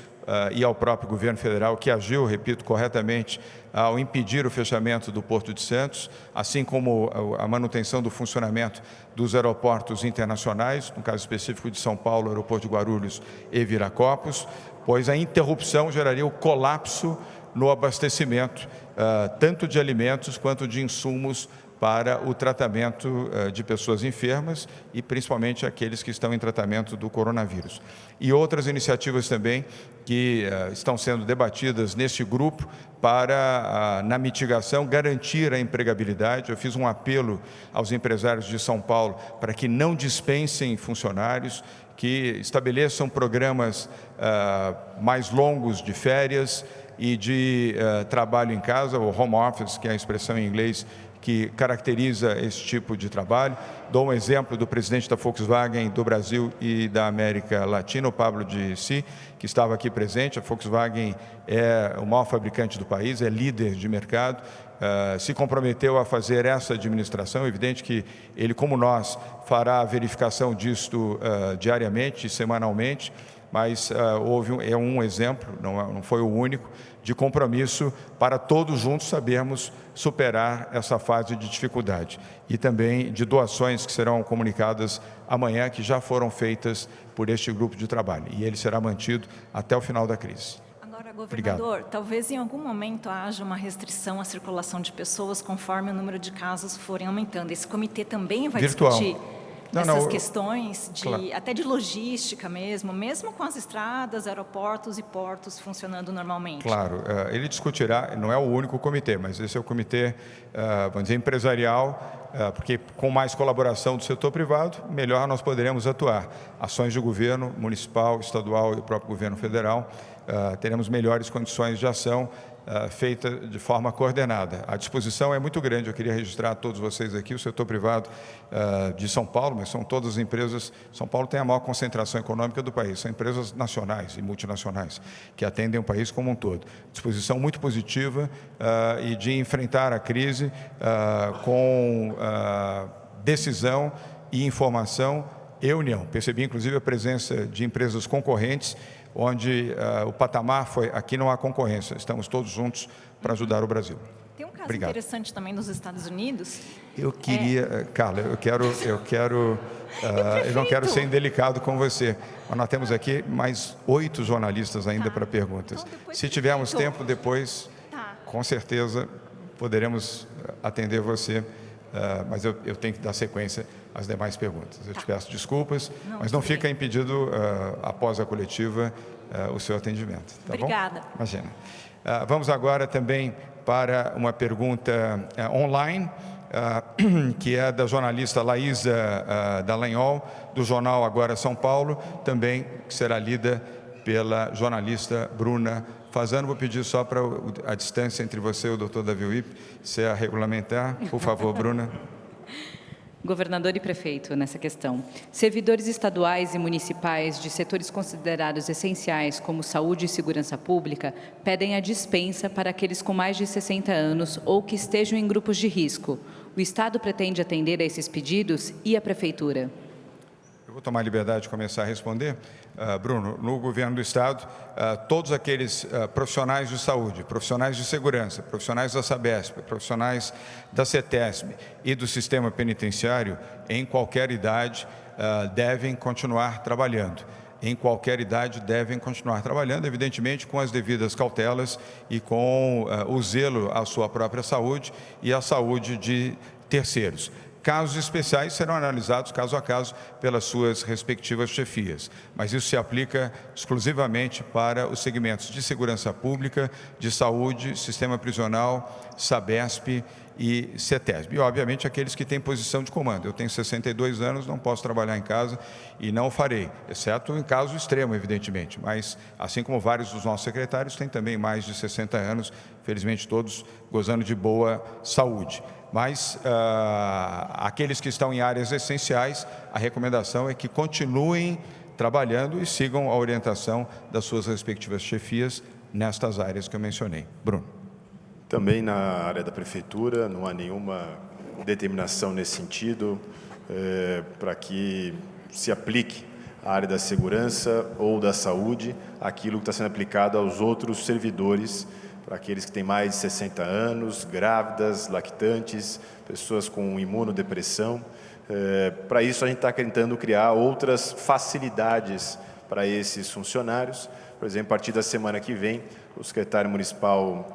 e ao próprio governo federal, que agiu, repito, corretamente ao impedir o fechamento do Porto de Santos, assim como a manutenção do funcionamento dos aeroportos internacionais, no caso específico de São Paulo, aeroporto de Guarulhos e Viracopos, pois a interrupção geraria o colapso no abastecimento, tanto de alimentos quanto de insumos para o tratamento de pessoas enfermas e principalmente aqueles que estão em tratamento do coronavírus. E outras iniciativas também que estão sendo debatidas neste grupo para, na mitigação, garantir a empregabilidade. Eu fiz um apelo aos empresários de São Paulo para que não dispensem funcionários, que estabeleçam programas mais longos de férias e de trabalho em casa, o home office, que é a expressão em inglês que caracteriza esse tipo de trabalho. Dou um exemplo do presidente da Volkswagen do Brasil e da América Latina, o Pablo Dicey, que estava aqui presente. A Volkswagen é o maior fabricante do país, é líder de mercado, se comprometeu a fazer essa administração. É evidente que ele, como nós, fará a verificação disto diariamente, semanalmente, mas houve um exemplo, não foi o único, de compromisso para todos juntos sabermos superar essa fase de dificuldade. E também de doações que serão comunicadas amanhã, que já foram feitas por este grupo de trabalho. E ele será mantido até o final da crise. Agora, governador, Obrigado. Talvez em algum momento haja uma restrição à circulação de pessoas conforme o número de casos forem aumentando. Esse comitê também vai Virtual. discutir Não, essas não, questões, claro. até de logística mesmo com as estradas, aeroportos e portos funcionando normalmente. Claro, ele discutirá, não é o único comitê, mas esse é o comitê, vamos dizer, empresarial, porque com mais colaboração do setor privado, melhor nós poderemos atuar. Ações de governo municipal, estadual e o próprio governo federal, teremos melhores condições de ação feita de forma coordenada. A disposição é muito grande, eu queria registrar a todos vocês aqui, o setor privado de São Paulo, mas são todas as empresas, São Paulo tem a maior concentração econômica do país, são empresas nacionais e multinacionais, que atendem o país como um todo. Disposição muito positiva e de enfrentar a crise com decisão e informação e união. Percebi, inclusive, a presença de empresas concorrentes, onde o patamar foi, aqui não há concorrência, estamos todos juntos para ajudar o Brasil. Tem um caso Obrigado. interessante também nos Estados Unidos. Eu queria, Carla, eu não quero ser indelicado com você, mas nós temos aqui mais 8 jornalistas ainda para perguntas. Então, Se tivermos tempo depois, com certeza poderemos atender você, mas eu tenho que dar sequência às demais perguntas. Eu te peço desculpas, mas não fica impedido, após a coletiva, o seu atendimento. Tá Obrigada. Bom? Imagina. Vamos agora também para uma pergunta online, que é da jornalista Laísa Dallagnol, do jornal Agora São Paulo, também que será lida pela jornalista Bruna Fasano. Vou pedir só para a distância entre você e o doutor Davi Wip ser a regulamentar. Por favor, Bruna. Governador e prefeito, nessa questão. Servidores estaduais e municipais de setores considerados essenciais, como saúde e segurança pública, pedem a dispensa para aqueles com mais de 60 anos ou que estejam em grupos de risco. O Estado pretende atender a esses pedidos e a Prefeitura? Eu vou tomar a liberdade de começar a responder. Bruno, no governo do Estado, todos aqueles profissionais de saúde, profissionais de segurança, profissionais da Sabesp, profissionais da CETESB e do sistema penitenciário, em qualquer idade, devem continuar trabalhando. Em qualquer idade devem continuar trabalhando, evidentemente com as devidas cautelas e com o zelo à sua própria saúde e à saúde de terceiros. Casos especiais serão analisados caso a caso pelas suas respectivas chefias, mas isso se aplica exclusivamente para os segmentos de segurança pública, de saúde, sistema prisional, Sabesp e CETESB. E, obviamente, aqueles que têm posição de comando. Eu tenho 62 anos, não posso trabalhar em casa e não o farei, exceto em caso extremo, evidentemente. Mas, assim como vários dos nossos secretários, têm também mais de 60 anos, felizmente todos gozando de boa saúde. Mas aqueles que estão em áreas essenciais, a recomendação é que continuem trabalhando e sigam a orientação das suas respectivas chefias nestas áreas que eu mencionei. Bruno. Também na área da Prefeitura, não há nenhuma determinação nesse sentido para que se aplique à área da segurança ou da saúde aquilo que está sendo aplicado aos outros servidores, para aqueles que têm mais de 60 anos, grávidas, lactantes, pessoas com imunodepressão. Para isso, a gente está tentando criar outras facilidades para esses funcionários. Por exemplo, a partir da semana que vem, o secretário municipal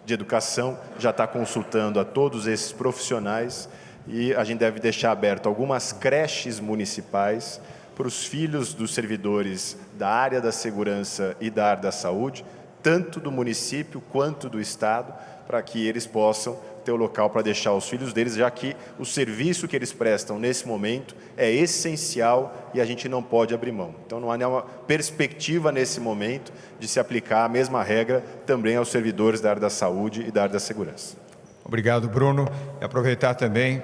de Educação já está consultando a todos esses profissionais e a gente deve deixar aberto algumas creches municipais para os filhos dos servidores da área da segurança e da área da saúde, tanto do município quanto do Estado, para que eles possam ter o local para deixar os filhos deles, já que o serviço que eles prestam nesse momento é essencial e a gente não pode abrir mão. Então, não há nenhuma perspectiva nesse momento de se aplicar a mesma regra também aos servidores da área da saúde e da área da segurança. Obrigado, Bruno. E aproveitar também,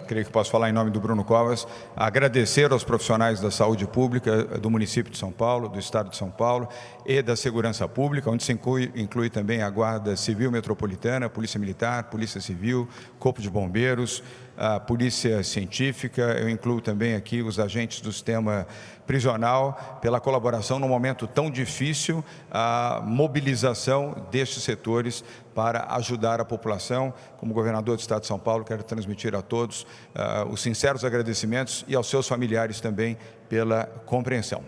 creio que posso falar em nome do Bruno Covas, agradecer aos profissionais da saúde pública do município de São Paulo, do estado de São Paulo e da segurança pública, onde se inclui também a Guarda Civil Metropolitana, Polícia Militar, Polícia Civil, Corpo de Bombeiros, a polícia científica, eu incluo também aqui os agentes do sistema prisional, pela colaboração num momento tão difícil, a mobilização destes setores para ajudar a população. Como governador do Estado de São Paulo, quero transmitir a todos os sinceros agradecimentos e aos seus familiares também pela compreensão.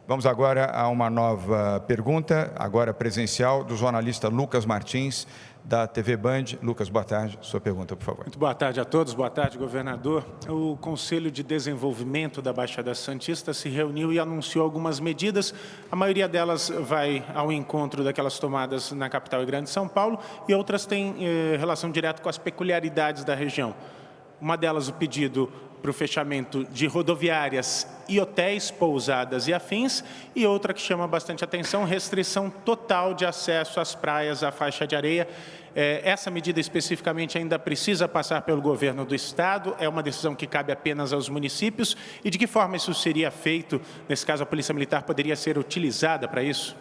Vamos agora a uma nova pergunta, agora presencial, do jornalista Lucas Martins, da TV Band. Lucas, boa tarde. Sua pergunta, por favor. Muito boa tarde a todos. Boa tarde, governador. O Conselho de Desenvolvimento da Baixada Santista se reuniu e anunciou algumas medidas. A maioria delas vai ao encontro daquelas tomadas na capital e grande São Paulo e outras têm relação direta com as peculiaridades da região. Uma delas, o pedido para o fechamento de rodoviárias e hotéis, pousadas e afins, e outra que chama bastante atenção, restrição total de acesso às praias, à faixa de areia. Essa medida especificamente ainda precisa passar pelo governo do Estado, é uma decisão que cabe apenas aos municípios, e de que forma isso seria feito? Nesse caso, a Polícia Militar poderia ser utilizada para isso?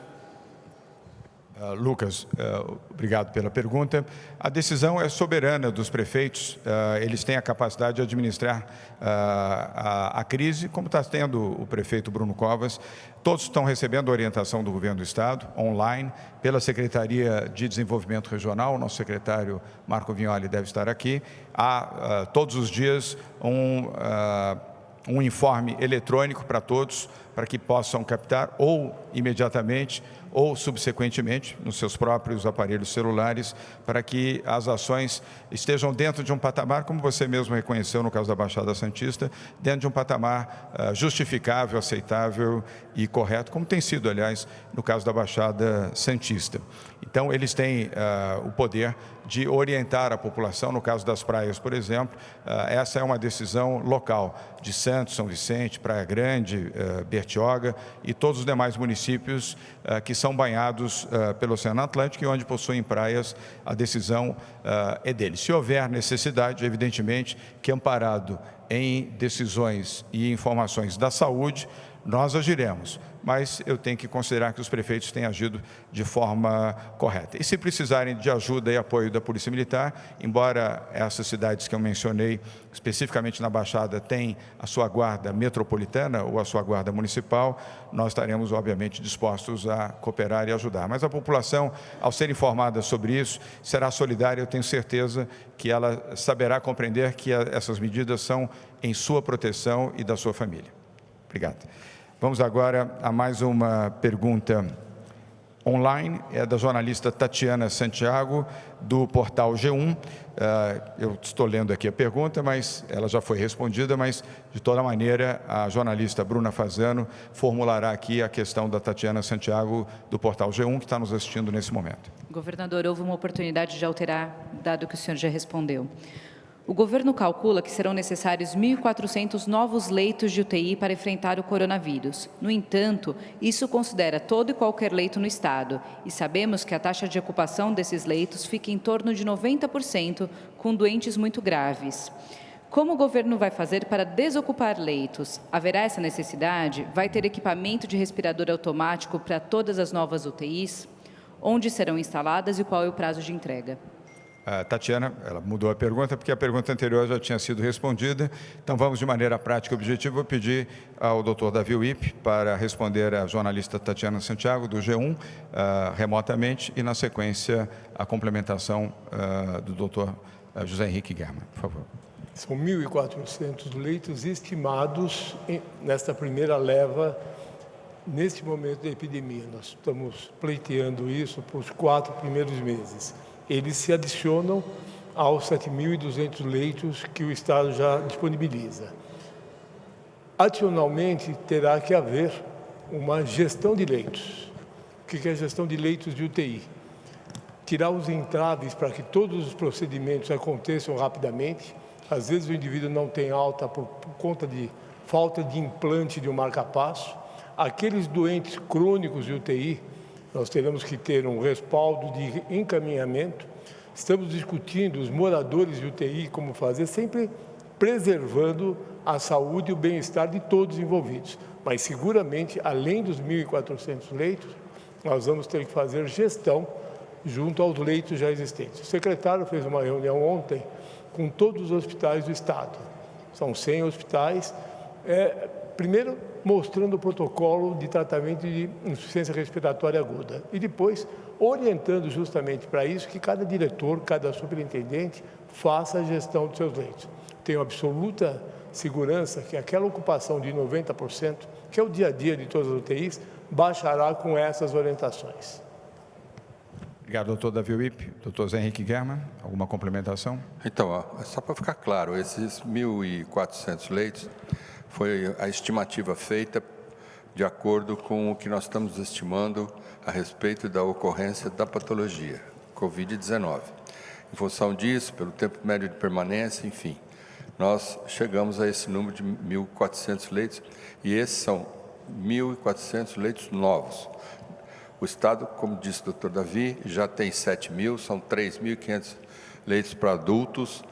Lucas, obrigado pela pergunta. A decisão é soberana dos prefeitos, eles têm a capacidade de administrar a crise, como está tendo o prefeito Bruno Covas. Todos estão recebendo a orientação do governo do Estado, online, pela Secretaria de Desenvolvimento Regional. O nosso secretário Marco Vignoli deve estar aqui. Há todos os dias um informe eletrônico para todos, para que possam captar ou imediatamente ou subsequentemente nos seus próprios aparelhos celulares, para que as ações estejam dentro de um patamar, como você mesmo reconheceu no caso da Baixada Santista, dentro de um patamar justificável, aceitável e correto, como tem sido, aliás, no caso da Baixada Santista. Então, eles têm o poder de orientar a população, no caso das praias, por exemplo. Essa é uma decisão local de Santos, São Vicente, Praia Grande, Bertioga e todos os demais municípios que são banhados pelo Oceano Atlântico e onde possuem praias, a decisão é deles. Se houver necessidade, evidentemente, que amparado em decisões e informações da saúde, nós agiremos, mas eu tenho que considerar que os prefeitos têm agido de forma correta. E se precisarem de ajuda e apoio da Polícia Militar, embora essas cidades que eu mencionei, especificamente na Baixada, tenham a sua guarda metropolitana ou a sua guarda municipal, nós estaremos, obviamente, dispostos a cooperar e ajudar. Mas a população, ao ser informada sobre isso, será solidária. Eu tenho certeza que ela saberá compreender que essas medidas são em sua proteção e da sua família. Obrigado. Vamos agora a mais uma pergunta online, é da jornalista Tatiana Santiago, do portal G1. Eu estou lendo aqui a pergunta, mas ela já foi respondida, mas, de toda maneira, a jornalista Bruna Fazano formulará aqui a questão da Tatiana Santiago, do portal G1, que está nos assistindo nesse momento. Governador, houve uma oportunidade de alterar, dado que o senhor já respondeu. O governo calcula que serão necessários 1.400 novos leitos de UTI para enfrentar o coronavírus. No entanto, isso considera todo e qualquer leito no estado, e sabemos que a taxa de ocupação desses leitos fica em torno de 90%, com doentes muito graves. Como o governo vai fazer para desocupar leitos? Haverá essa necessidade? Vai ter equipamento de respirador automático para todas as novas UTIs? Onde serão instaladas e qual é o prazo de entrega? Tatiana, ela mudou a pergunta, porque a pergunta anterior já tinha sido respondida. Então, vamos de maneira prática e objetiva. Vou pedir ao doutor Davi Wipp para responder à jornalista Tatiana Santiago, do G1, remotamente, e, na sequência, a complementação do doutor José Henrique German. Por favor. São 1.400 leitos estimados nesta primeira leva, neste momento da epidemia. Nós estamos pleiteando isso para os 4 primeiros meses. Eles se adicionam aos 7.200 leitos que o Estado já disponibiliza. Adicionalmente, terá que haver uma gestão de leitos. O que é a gestão de leitos de UTI? Tirar os entraves para que todos os procedimentos aconteçam rapidamente. Às vezes o indivíduo não tem alta por conta de falta de implante de um marca-passo. Aqueles doentes crônicos de UTI, nós teremos que ter um respaldo de encaminhamento. Estamos discutindo os moradores de UTI, como fazer, sempre preservando a saúde e o bem-estar de todos envolvidos. Mas, seguramente, além dos 1.400 leitos, nós vamos ter que fazer gestão junto aos leitos já existentes. O secretário fez uma reunião ontem com todos os hospitais do Estado. São 100 hospitais, primeiro mostrando o protocolo de tratamento de insuficiência respiratória aguda e depois orientando justamente para isso que cada diretor, cada superintendente faça a gestão dos seus leitos. Tenho absoluta segurança que aquela ocupação de 90%, que é o dia a dia de todas as UTIs, baixará com essas orientações. Obrigado, doutor Davi Wippe. Doutor Zé Henrique Germann, alguma complementação? Então, só para ficar claro, esses 1.400 leitos foi a estimativa feita de acordo com o que nós estamos estimando a respeito da ocorrência da patologia, Covid-19. Em função disso, pelo tempo médio de permanência, enfim, nós chegamos a esse número de 1.400 leitos, e esses são 1.400 leitos novos. O Estado, como disse o doutor Davi, já tem 7.000, são 3.500 leitos para adultos,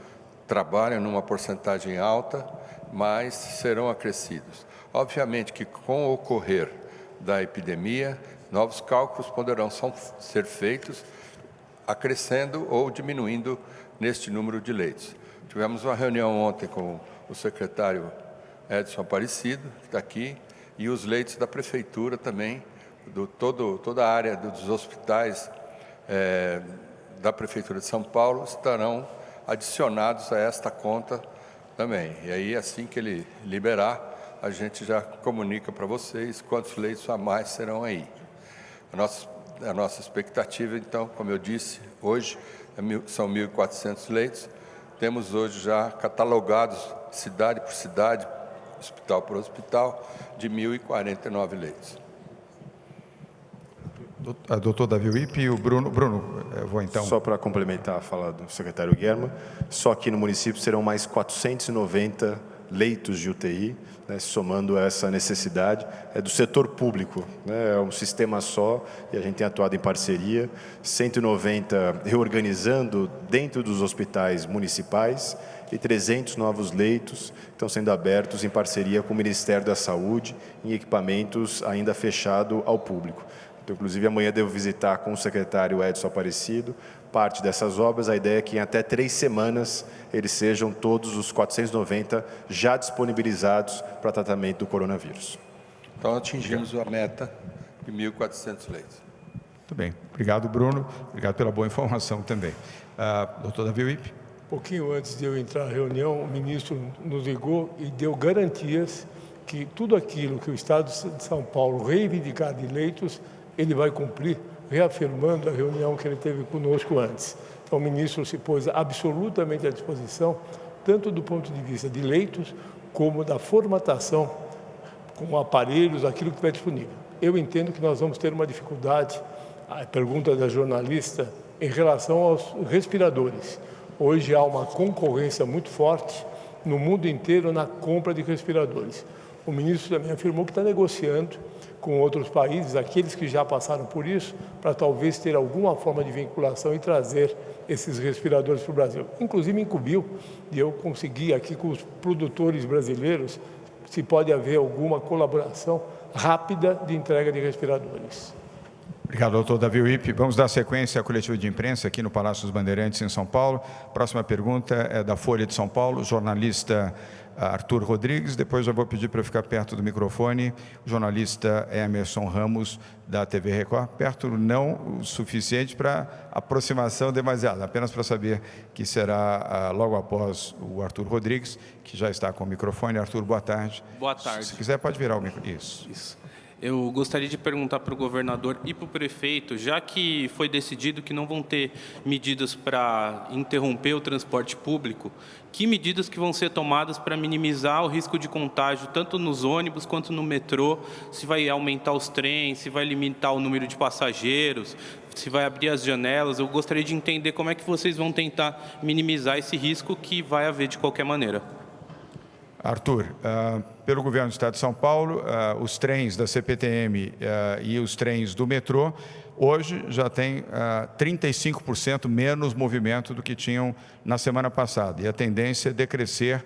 trabalham numa porcentagem alta, mas serão acrescidos. Obviamente que com o ocorrer da epidemia, novos cálculos poderão ser feitos, acrescendo ou diminuindo neste número de leitos. Tivemos uma reunião ontem com o secretário Edson Aparecido, que está aqui, e os leitos da Prefeitura também, toda a área dos hospitais da Prefeitura de São Paulo estarão adicionados a esta conta também. E aí, assim que ele liberar, a gente já comunica para vocês quantos leitos a mais serão aí. A nossa expectativa, então, como eu disse, hoje são 1.400 leitos. Temos hoje já catalogados, cidade por cidade, hospital por hospital, de 1.049 leitos. Doutor Davi Wippe e o Bruno. Bruno, eu vou então... Só para complementar a fala do secretário Germann, só aqui no município serão mais 490 leitos de UTI, né, somando essa necessidade, do setor público, né, é um sistema só e a gente tem atuado em parceria, 190 reorganizando dentro dos hospitais municipais e 300 novos leitos estão sendo abertos em parceria com o Ministério da Saúde em equipamentos ainda fechados ao público. Então, inclusive, amanhã devo visitar com o secretário Edson Aparecido parte dessas obras. A ideia é que em até 3 semanas eles sejam todos os 490 já disponibilizados para tratamento do coronavírus. Então, atingimos a meta de 1.400 leitos. Muito bem. Obrigado, Bruno. Obrigado pela boa informação também. Doutor Davi Wippe. Pouquinho antes de eu entrar na reunião, o ministro nos ligou e deu garantias que tudo aquilo que o Estado de São Paulo reivindicar de leitos, ele vai cumprir, reafirmando a reunião que ele teve conosco antes. Então, o ministro se pôs absolutamente à disposição, tanto do ponto de vista de leitos, como da formatação com aparelhos, aquilo que estiver disponível. Eu entendo que nós vamos ter uma dificuldade, a pergunta da jornalista, em relação aos respiradores. Hoje há uma concorrência muito forte no mundo inteiro na compra de respiradores. O ministro também afirmou que está negociando com outros países, aqueles que já passaram por isso, para talvez ter alguma forma de vinculação e trazer esses respiradores para o Brasil. Inclusive incumbiu, e eu consegui aqui com os produtores brasileiros, se pode haver alguma colaboração rápida de entrega de respiradores. Obrigado, doutor Davi Wippe. Vamos dar sequência à coletiva de imprensa aqui no Palácio dos Bandeirantes, em São Paulo. Próxima pergunta é da Folha de São Paulo, jornalista Arthur Rodrigues. Depois eu vou pedir para ficar perto do microfone o jornalista Emerson Ramos, da TV Record. Perto não o suficiente para aproximação demasiada, apenas para saber que será logo após o Arthur Rodrigues, que já está com o microfone. Arthur, boa tarde. Boa tarde. Se quiser, pode virar o microfone. Isso. Eu gostaria de perguntar para o governador e para o prefeito, já que foi decidido que não vão ter medidas para interromper o transporte público, que medidas que vão ser tomadas para minimizar o risco de contágio, tanto nos ônibus quanto no metrô, se vai aumentar os trens, se vai limitar o número de passageiros, se vai abrir as janelas. Eu gostaria de entender como é que vocês vão tentar minimizar esse risco que vai haver de qualquer maneira. Arthur, pelo governo do Estado de São Paulo, os trens da CPTM e os trens do metrô, hoje já tem 35% menos movimento do que tinham na semana passada. E a tendência é decrescer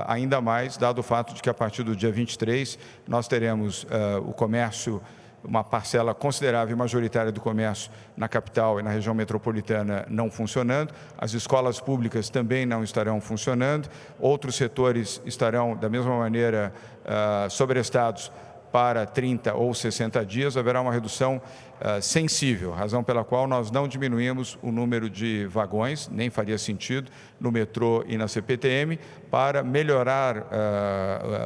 ainda mais, dado o fato de que a partir do dia 23 nós teremos o comércio uma parcela considerável e majoritária do comércio na capital e na região metropolitana não funcionando, as escolas públicas também não estarão funcionando, outros setores estarão, da mesma maneira, sobrestados para 30 ou 60 dias, haverá uma redução sensível, razão pela qual nós não diminuímos o número de vagões, nem faria sentido, no metrô e na CPTM, para melhorar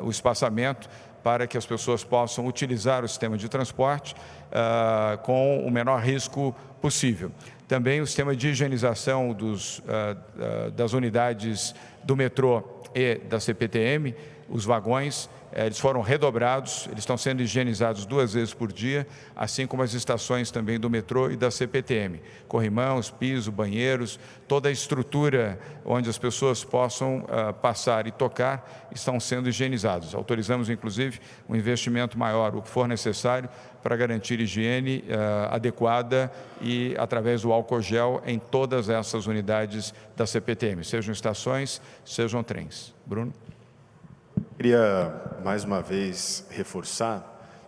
o espaçamento, para que as pessoas possam utilizar o sistema de transporte com o menor risco possível. Também o sistema de higienização das unidades do metrô e da CPTM, os vagões, eles foram redobrados, eles estão sendo higienizados 2 vezes por dia, assim como as estações também do metrô e da CPTM. Corrimãos, piso, banheiros, toda a estrutura onde as pessoas possam passar e tocar estão sendo higienizados. Autorizamos, inclusive, um investimento maior, o que for necessário, para garantir higiene adequada e através do álcool gel em todas essas unidades da CPTM, sejam estações, sejam trens. Bruno? Queria, mais uma vez, reforçar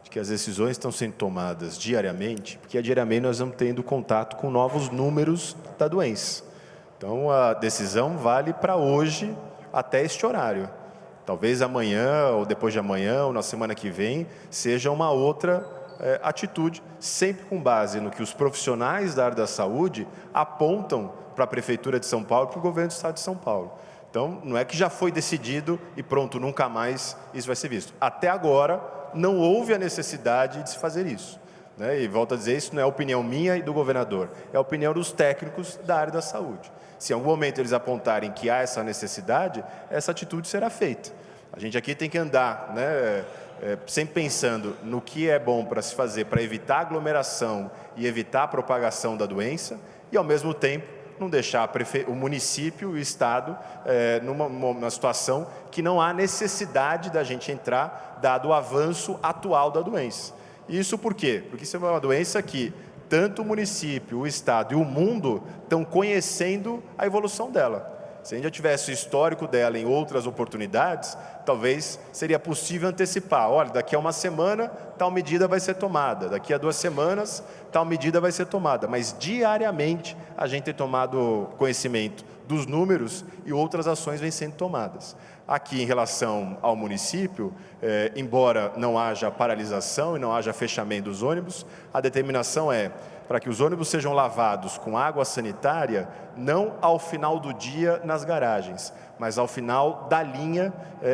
que as decisões estão sendo tomadas diariamente, porque diariamente nós vamos tendo contato com novos números da doença. Então, a decisão vale para hoje até este horário. Talvez amanhã, ou depois de amanhã, ou na semana que vem, seja uma outra atitude, sempre com base no que os profissionais da área da saúde apontam para a Prefeitura de São Paulo e para o Governo do Estado de São Paulo. Então, não é que já foi decidido e pronto, nunca mais isso vai ser visto. Até agora, não houve a necessidade de se fazer isso, né? E volto a dizer, isso não é a opinião minha e do governador, é a opinião dos técnicos da área da saúde. Se em algum momento eles apontarem que há essa necessidade, essa atitude será feita. A gente aqui tem que andar, né, sempre pensando no que é bom para se fazer para evitar a aglomeração e evitar a propagação da doença e, ao mesmo tempo, não deixar o município e o Estado numa situação que não há necessidade da gente entrar, dado o avanço atual da doença. Isso por quê? Porque isso é uma doença que tanto o município, o Estado e o mundo estão conhecendo a evolução dela. Se a gente já tivesse o histórico dela em outras oportunidades, talvez seria possível antecipar. Olha, daqui a uma semana tal medida vai ser tomada, daqui a 2 semanas tal medida vai ser tomada. Mas diariamente a gente tem tomado conhecimento dos números e outras ações vêm sendo tomadas. Aqui em relação ao município, embora não haja paralisação e não haja fechamento dos ônibus, a determinação é para que os ônibus sejam lavados com água sanitária, não ao final do dia nas garagens, mas ao final da linha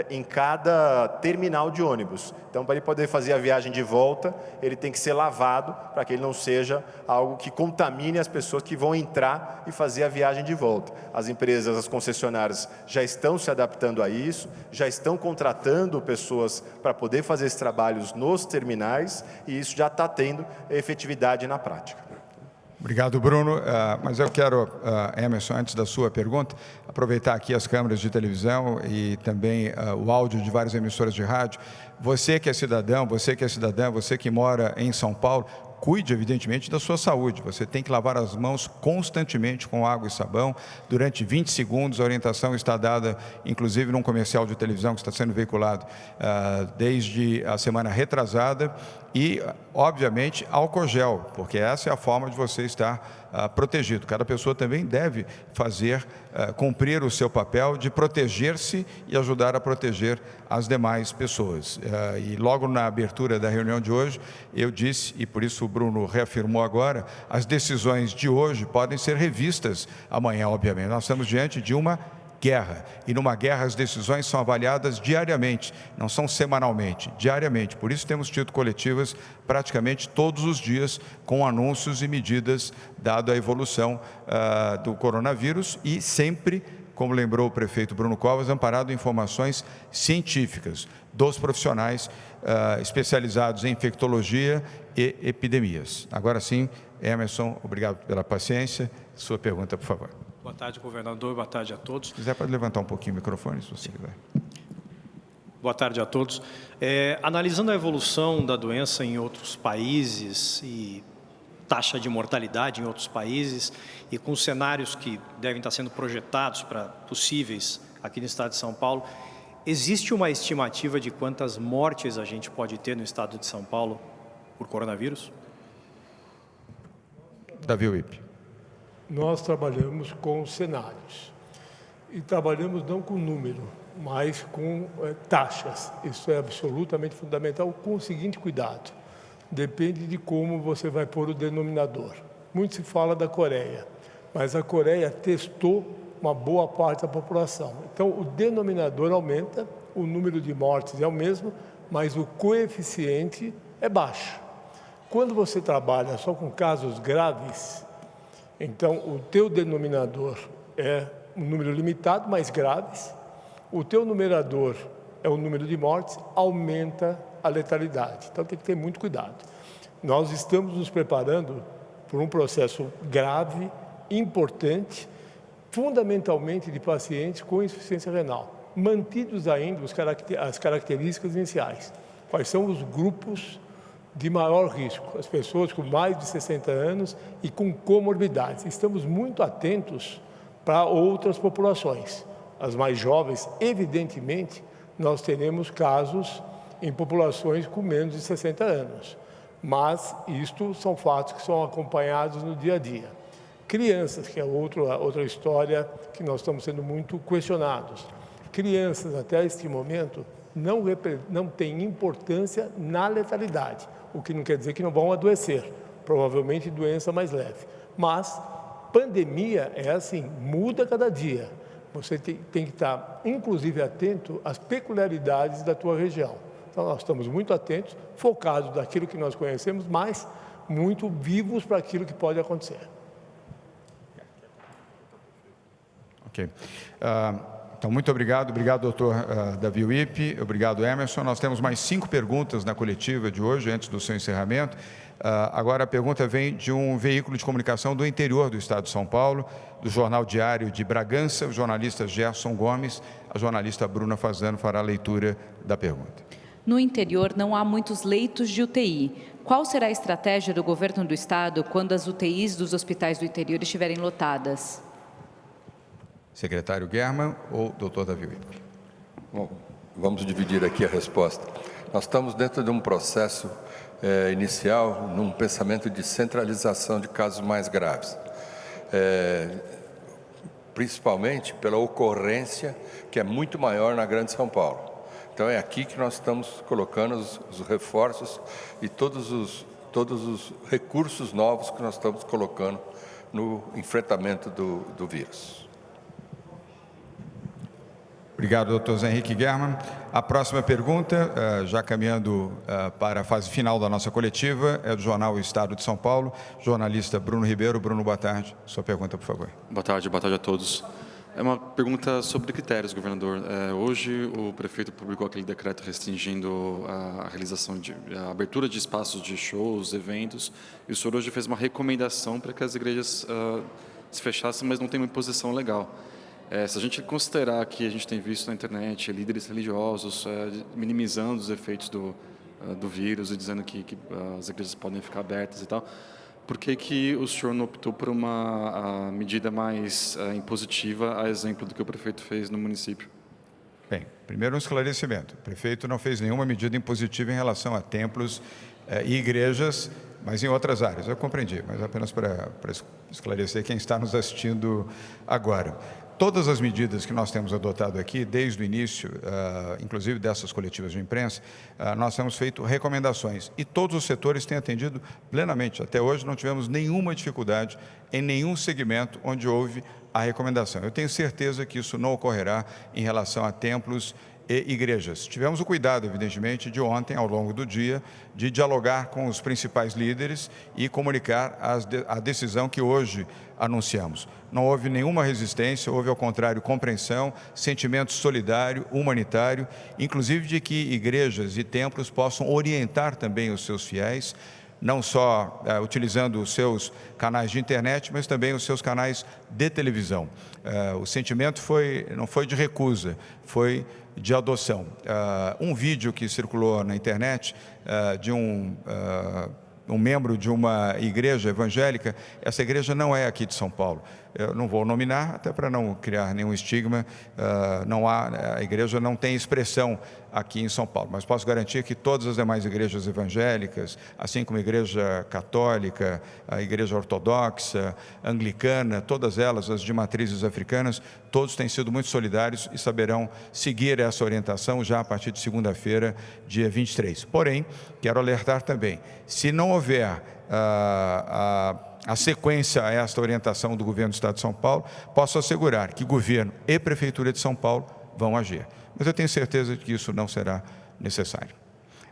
em cada terminal de ônibus. Então, para ele poder fazer a viagem de volta, ele tem que ser lavado para que ele não seja algo que contamine as pessoas que vão entrar e fazer a viagem de volta. As empresas, as concessionárias já estão se adaptando a isso, já estão contratando pessoas para poder fazer esses trabalhos nos terminais e isso já está tendo efetividade na prática. Obrigado, Bruno. Mas eu quero, Emerson, antes da sua pergunta, aproveitar aqui as câmeras de televisão e também o áudio de várias emissoras de rádio. Você que é cidadão, você que é cidadã, você que mora em São Paulo, cuide, evidentemente, da sua saúde. Você tem que lavar as mãos constantemente com água e sabão durante 20 segundos. A orientação está dada, inclusive, num comercial de televisão que está sendo veiculado desde a semana retrasada. E, obviamente, álcool gel, porque essa é a forma de você estar protegido. Cada pessoa também deve cumprir o seu papel de proteger-se e ajudar a proteger as demais pessoas. E logo na abertura da reunião de hoje, eu disse, e por isso o Bruno reafirmou agora, as decisões de hoje podem ser revistas amanhã, obviamente. Nós estamos diante de uma guerra, e numa guerra as decisões são avaliadas diariamente, não são semanalmente, diariamente. Por isso temos tido coletivas praticamente todos os dias com anúncios e medidas, dado a evolução do coronavírus e sempre, como lembrou o prefeito Bruno Covas, amparado em informações científicas dos profissionais especializados em infectologia e epidemias. Agora sim, Emerson, obrigado pela paciência. Sua pergunta, por favor. Boa tarde, governador. Boa tarde a todos. Se quiser, pode levantar um pouquinho o microfone, se você quiser. Boa tarde a todos. Analisando a evolução da doença em outros países e taxa de mortalidade em outros países e com cenários que devem estar sendo projetados para possíveis aqui no estado de São Paulo, existe uma estimativa de quantas mortes a gente pode ter no estado de São Paulo por coronavírus? Davi Wippe. Nós trabalhamos com cenários e trabalhamos não com número, mas com taxas. Isso é absolutamente fundamental, com o seguinte cuidado: depende de como você vai pôr o denominador. Muito se fala da Coreia, mas a Coreia testou uma boa parte da população. Então, o denominador aumenta, o número de mortes é o mesmo, mas o coeficiente é baixo. Quando você trabalha só com casos graves, então o teu denominador é um número limitado, mas graves. O teu numerador é o número de mortes, aumenta a letalidade. Então tem que ter muito cuidado. Nós estamos nos preparando por um processo grave, importante, fundamentalmente de pacientes com insuficiência renal, mantidos ainda as características iniciais. Quais são os grupos de maior risco? As pessoas com mais de 60 anos e com comorbidades. Estamos muito atentos para outras populações. As mais jovens, evidentemente, nós teremos casos em populações com menos de 60 anos. Mas isto são fatos que são acompanhados no dia a dia. Crianças, que é outra história que nós estamos sendo muito questionados. Crianças, até este momento, não têm importância na letalidade, o que não quer dizer que não vão adoecer, provavelmente doença mais leve. Mas pandemia é assim, muda cada dia. Você tem que estar, inclusive, atento às peculiaridades da tua região. Então, nós estamos muito atentos, focados naquilo que nós conhecemos, mas muito vivos para aquilo que pode acontecer. Ok. Então, muito obrigado. Obrigado, doutor Davi Wippe. Obrigado, Emerson. Nós temos mais 5 perguntas na coletiva de hoje, antes do seu encerramento. Agora, a pergunta vem de um veículo de comunicação do interior do estado de São Paulo, do Jornal Diário de Bragança, o jornalista Gerson Gomes. A jornalista Bruna Fazano fará a leitura da pergunta. No interior, não há muitos leitos de UTI. Qual será a estratégia do governo do estado quando as UTIs dos hospitais do interior estiverem lotadas? Secretário German ou doutor Davi Wippe? Bom, vamos dividir aqui a resposta. Nós estamos dentro de um processo inicial, num pensamento de centralização de casos mais graves. Principalmente pela ocorrência, que é muito maior na Grande São Paulo. Então, é aqui que nós estamos colocando os reforços e todos os recursos novos que nós estamos colocando no enfrentamento do vírus. Obrigado, doutor Zé Henrique German. A próxima pergunta, já caminhando para a fase final da nossa coletiva, é do jornal O Estado de São Paulo, jornalista Bruno Ribeiro. Bruno, boa tarde. Sua pergunta, por favor. Boa tarde a todos. É uma pergunta sobre critérios, governador. Hoje o prefeito publicou aquele decreto restringindo a realização a abertura de espaços de shows, eventos, e o senhor hoje fez uma recomendação para que as igrejas se fechassem, mas não tem uma imposição legal. Se a gente considerar que a gente tem visto na internet líderes religiosos minimizando os efeitos do vírus e dizendo que as igrejas podem ficar abertas e tal, por que o senhor não optou por uma medida mais impositiva, a exemplo do que o prefeito fez no município? Bem, primeiro um esclarecimento. O prefeito não fez nenhuma medida impositiva em relação a templos e igrejas, mas em outras áreas. Eu compreendi, mas apenas para esclarecer quem está nos assistindo agora. Todas as medidas que nós temos adotado aqui, desde o início, inclusive dessas coletivas de imprensa, nós temos feito recomendações e todos os setores têm atendido plenamente. Até hoje não tivemos nenhuma dificuldade em nenhum segmento onde houve a recomendação. Eu tenho certeza que isso não ocorrerá em relação a templos e igrejas. Tivemos o cuidado, evidentemente, de ontem, ao longo do dia, de dialogar com os principais líderes e comunicar a decisão que hoje anunciamos. Não houve nenhuma resistência, houve, ao contrário, compreensão, sentimento solidário, humanitário, inclusive de que igrejas e templos possam orientar também os seus fiéis, não só utilizando os seus canais de internet, mas também os seus canais de televisão. O sentimento não foi de recusa, foi de adoção. Um vídeo que circulou na internet de um um membro de uma igreja evangélica, essa igreja não é aqui de São Paulo. Eu não vou nominar, até para não criar nenhum estigma, a igreja não tem expressão aqui em São Paulo, mas posso garantir que todas as demais igrejas evangélicas, assim como a igreja católica, a igreja ortodoxa, anglicana, todas elas, as de matrizes africanas, todos têm sido muito solidários e saberão seguir essa orientação já a partir de segunda-feira, dia 23. Porém, quero alertar também, se não houver a sequência a esta orientação do governo do Estado de São Paulo, posso assegurar que governo e Prefeitura de São Paulo vão agir. Mas eu tenho certeza de que isso não será necessário.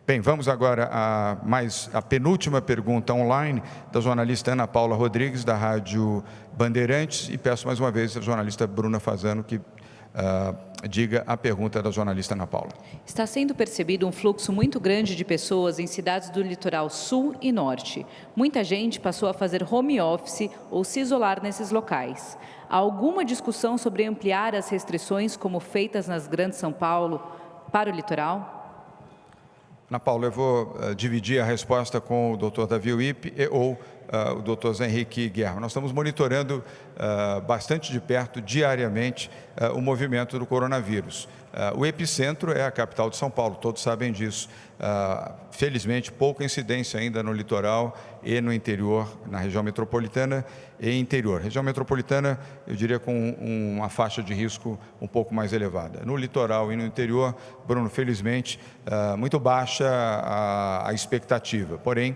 Bem, vamos agora a penúltima pergunta online da jornalista Ana Paula Rodrigues, da Rádio Bandeirantes, e peço mais uma vez a jornalista Bruna Fasano que diga a pergunta da jornalista Ana Paula. Está sendo percebido um fluxo muito grande de pessoas em cidades do litoral sul e norte. Muita gente passou a fazer home office ou se isolar nesses locais. Há alguma discussão sobre ampliar as restrições como feitas nas grandes São Paulo para o litoral? Ana Paula, eu vou dividir a resposta com o Dr. Davi Uip ou o Dr. Zé Henrique Guerra. Nós estamos monitorando bastante de perto, diariamente, o movimento do coronavírus. O epicentro é a capital de São Paulo, todos sabem disso. Felizmente, pouca incidência ainda no litoral e no interior, na região metropolitana e interior. Região metropolitana, eu diria, com uma faixa de risco um pouco mais elevada. No litoral e no interior, Bruno, felizmente, muito baixa a expectativa. Porém,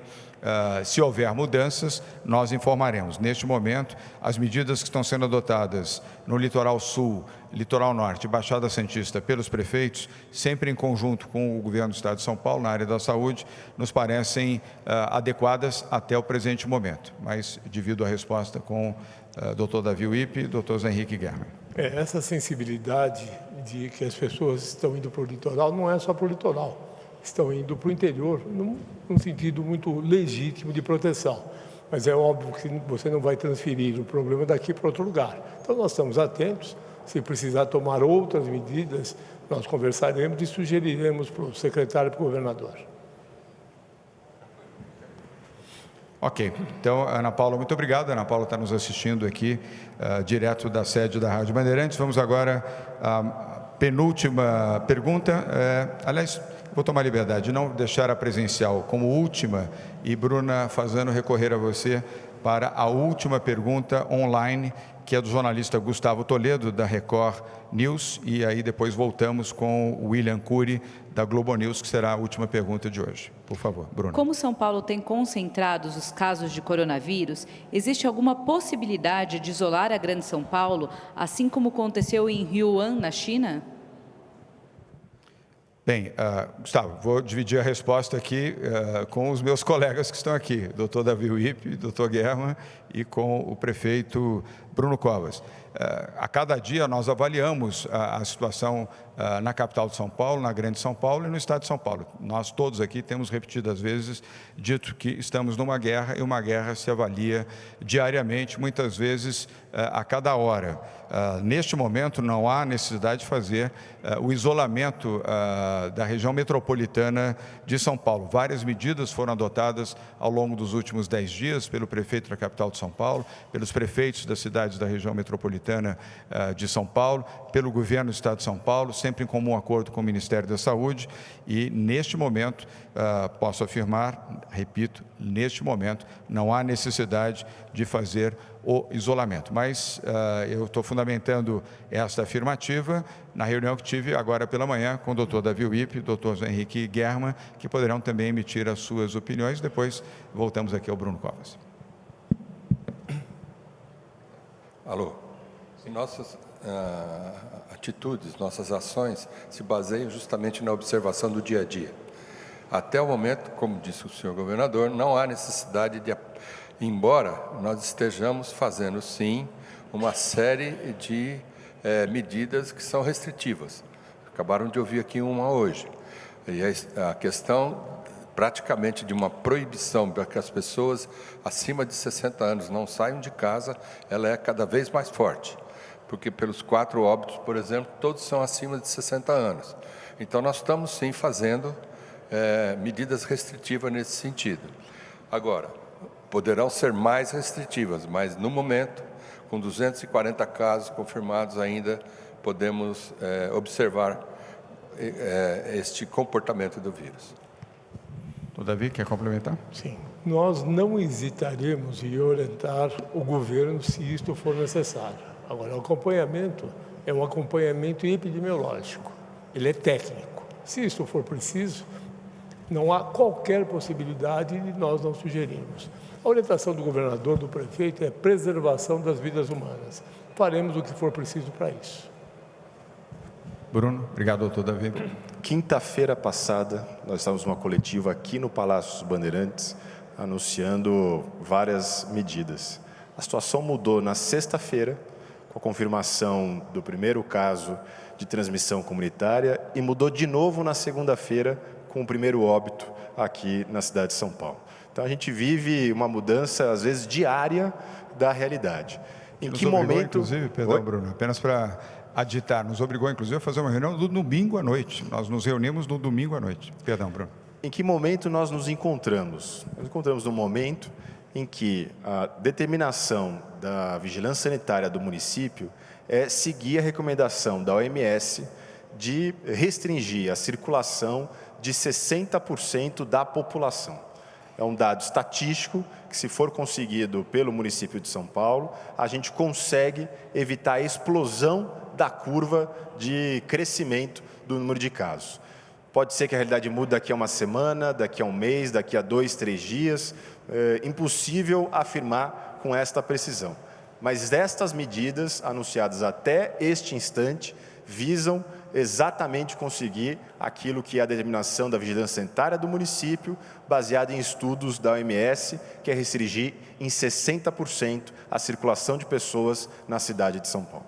se houver mudanças, nós informaremos. Neste momento, as medidas que estão sendo adotadas no litoral sul, litoral norte e Baixada Santista pelos prefeitos, sempre em conjunto com o governo do Estado de São Paulo, na área da saúde, nos parecem adequadas até o presente momento. Mas divido a resposta com o Dr. Davi Uip e o Dr. Zé Henrique Guerra. Essa sensibilidade de que as pessoas estão indo para o litoral não é só para o litoral. Estão indo para o interior num sentido muito legítimo de proteção. Mas é óbvio que você não vai transferir o problema daqui para outro lugar. Então, nós estamos atentos. Se precisar tomar outras medidas, nós conversaremos e sugeriremos para o secretário e para o governador. Ok. Então, Ana Paula, muito obrigado. A Ana Paula está nos assistindo aqui, direto da sede da Rádio Bandeirantes. Vamos agora à penúltima pergunta. Aliás, vou tomar liberdade de não deixar a presencial como última e, Bruna Fasano, recorrer a você para a última pergunta online, que é do jornalista Gustavo Toledo, da Record News, e aí depois voltamos com o William Cury, da Globo News, que será a última pergunta de hoje. Por favor, Bruna. Como São Paulo tem concentrados os casos de coronavírus, existe alguma possibilidade de isolar a Grande São Paulo, assim como aconteceu em Wuhan, na China? Bem, Gustavo, vou dividir a resposta aqui com os meus colegas que estão aqui, Dr. Davi Uip, Dr. Guerra e com o prefeito Bruno Covas. A cada dia nós avaliamos a situação na capital de São Paulo, na Grande São Paulo e no estado de São Paulo. Nós todos aqui temos repetidas vezes dito que estamos numa guerra e uma guerra se avalia diariamente, muitas vezes a cada hora. Neste momento não há necessidade de fazer o isolamento da região metropolitana de São Paulo. Várias medidas foram adotadas ao longo dos últimos 10 dias pelo prefeito da capital de São Paulo, pelos prefeitos das cidades da região metropolitana de São Paulo, pelo governo do estado de São Paulo, sempre em comum acordo com o Ministério da Saúde, e neste momento posso afirmar, repito, neste momento não há necessidade de fazer o isolamento. Mas eu estou fundamentando esta afirmativa na reunião que tive agora pela manhã com o Dr. Davi Uip e o Dr. Henrique Guerra, que poderão também emitir as suas opiniões. Depois voltamos aqui ao Bruno Covas. Alô. Nossas atitudes, nossas ações se baseiam justamente na observação do dia a dia. Até o momento, como disse o senhor governador, não há necessidade de, embora nós estejamos fazendo sim uma série de medidas que são restritivas. Acabaram de ouvir aqui uma hoje. E a questão praticamente de uma proibição para que as pessoas acima de 60 anos não saiam de casa, ela é cada vez mais forte. Porque pelos 4 óbitos, por exemplo, todos são acima de 60 anos. Então, nós estamos sim fazendo medidas restritivas nesse sentido. Agora, poderão ser mais restritivas, mas no momento, com 240 casos confirmados ainda, podemos observar este comportamento do vírus. O Davi, quer complementar? Sim. Nós não hesitaremos em orientar o governo se isto for necessário. Agora, o acompanhamento é um acompanhamento epidemiológico. Ele é técnico. Se isso for preciso, não há qualquer possibilidade de nós não sugerirmos. A orientação do governador, do prefeito, é preservação das vidas humanas. Faremos o que for preciso para isso. Bruno, obrigado, doutor Davi. Quinta-feira passada, nós estávamos numa coletiva aqui no Palácio dos Bandeirantes, anunciando várias medidas. A situação mudou na sexta-feira, com a confirmação do primeiro caso de transmissão comunitária, e mudou de novo na segunda-feira, com o primeiro óbito aqui na cidade de São Paulo. Então, a gente vive uma mudança, às vezes, diária da realidade. Em que momento... Inclusive, perdão, Bruno, apenas para aditar, nos obrigou, inclusive, a fazer uma reunião no domingo à noite. Nós nos reunimos no domingo à noite. Perdão, Bruno. Em que momento nós nos encontramos? Nós nos encontramos no momento em que a determinação da vigilância sanitária do município é seguir a recomendação da OMS de restringir a circulação de 60% da população. É um dado estatístico que, se for conseguido pelo município de São Paulo, a gente consegue evitar a explosão da curva de crescimento do número de casos. Pode ser que a realidade mude daqui a uma semana, daqui a um mês, daqui a 2, 3 dias. É impossível afirmar com esta precisão. Mas estas medidas anunciadas até este instante visam exatamente conseguir aquilo que é a determinação da vigilância sanitária do município, baseada em estudos da OMS, que é restringir em 60% a circulação de pessoas na cidade de São Paulo.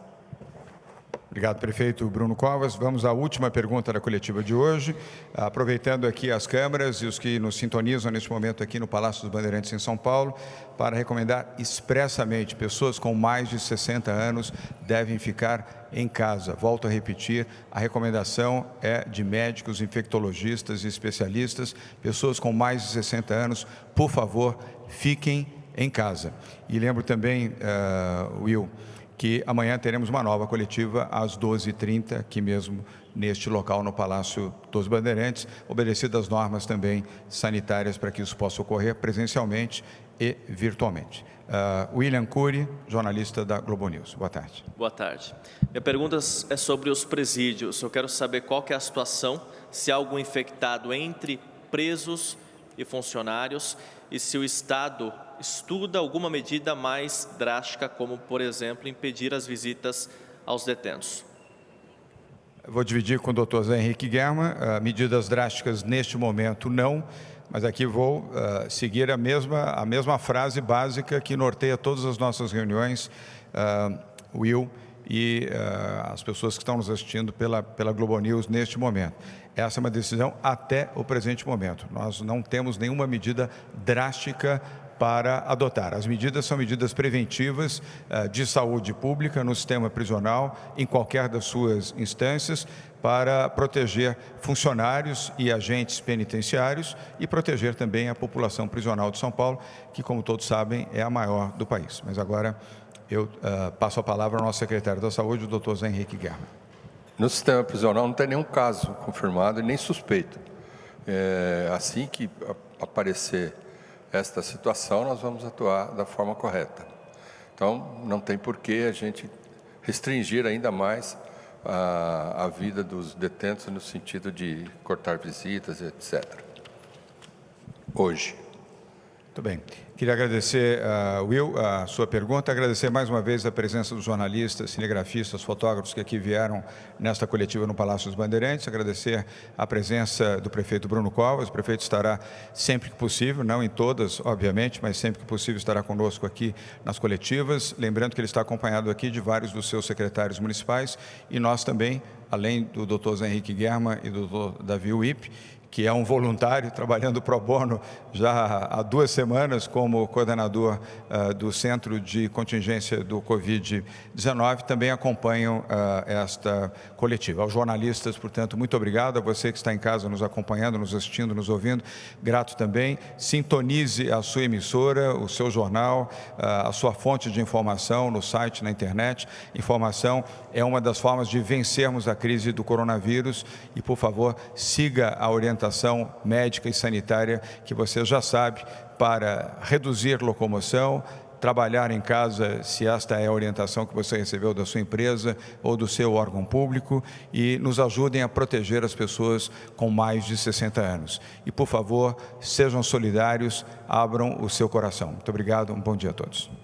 Obrigado, prefeito Bruno Covas. Vamos à última pergunta da coletiva de hoje. Aproveitando aqui as câmeras e os que nos sintonizam neste momento aqui no Palácio dos Bandeirantes em São Paulo, para recomendar expressamente, pessoas com mais de 60 anos devem ficar em casa. Volto a repetir, a recomendação é de médicos, infectologistas e especialistas. Pessoas com mais de 60 anos, por favor, fiquem em casa. E lembro também, Will, que amanhã teremos uma nova coletiva às 12h30, aqui mesmo neste local no Palácio dos Bandeirantes, obedecidas as normas também sanitárias para que isso possa ocorrer presencialmente e virtualmente. William Cury, jornalista da Globo News. Boa tarde. Boa tarde. Minha pergunta é sobre os presídios. Eu quero saber qual que é a situação, se há algum infectado entre presos e funcionários e se o Estado estuda alguma medida mais drástica, como, por exemplo, impedir as visitas aos detentos. Vou dividir com o doutor Zé Henrique Guerma. Medidas drásticas neste momento não, mas aqui vou seguir a mesma frase básica que norteia todas as nossas reuniões, Will, e as pessoas que estão nos assistindo pela Globo News neste momento. Essa é uma decisão até o presente momento. Nós não temos nenhuma medida drástica para adotar. As medidas são medidas preventivas de saúde pública no sistema prisional, em qualquer das suas instâncias, para proteger funcionários e agentes penitenciários e proteger também a população prisional de São Paulo, que, como todos sabem, é a maior do país. Mas agora eu passo a palavra ao nosso secretário da Saúde, o doutor Zé Henrique Guerma. No sistema prisional não tem nenhum caso confirmado e nem suspeito. Assim que aparecer esta situação, nós vamos atuar da forma correta. Então, não tem por que a gente restringir ainda mais a vida dos detentos no sentido de cortar visitas, etc. Hoje. Muito bem. Queria agradecer, Will, a sua pergunta, agradecer mais uma vez a presença dos jornalistas, cinegrafistas, fotógrafos que aqui vieram nesta coletiva no Palácio dos Bandeirantes, agradecer a presença do prefeito Bruno Covas. O prefeito estará sempre que possível, não em todas, obviamente, mas sempre que possível estará conosco aqui nas coletivas. Lembrando que ele está acompanhado aqui de vários dos seus secretários municipais e nós também, além do doutor Zé Henrique Guerma e do doutor Davi Uip, que é um voluntário trabalhando pro bono já há 2 semanas como coordenador do Centro de Contingência do Covid-19, também acompanham esta coletiva. Aos jornalistas, portanto, muito obrigado. A você que está em casa nos acompanhando, nos assistindo, nos ouvindo, grato também. Sintonize a sua emissora, o seu jornal, a sua fonte de informação no site, na internet. Informação é uma das formas de vencermos a crise do coronavírus e, por favor, siga a orientação médica e sanitária que você já sabe para reduzir locomoção, trabalhar em casa, se esta é a orientação que você recebeu da sua empresa ou do seu órgão público, e nos ajudem a proteger as pessoas com mais de 60 anos. E, por favor, sejam solidários, abram o seu coração. Muito obrigado, um bom dia a todos.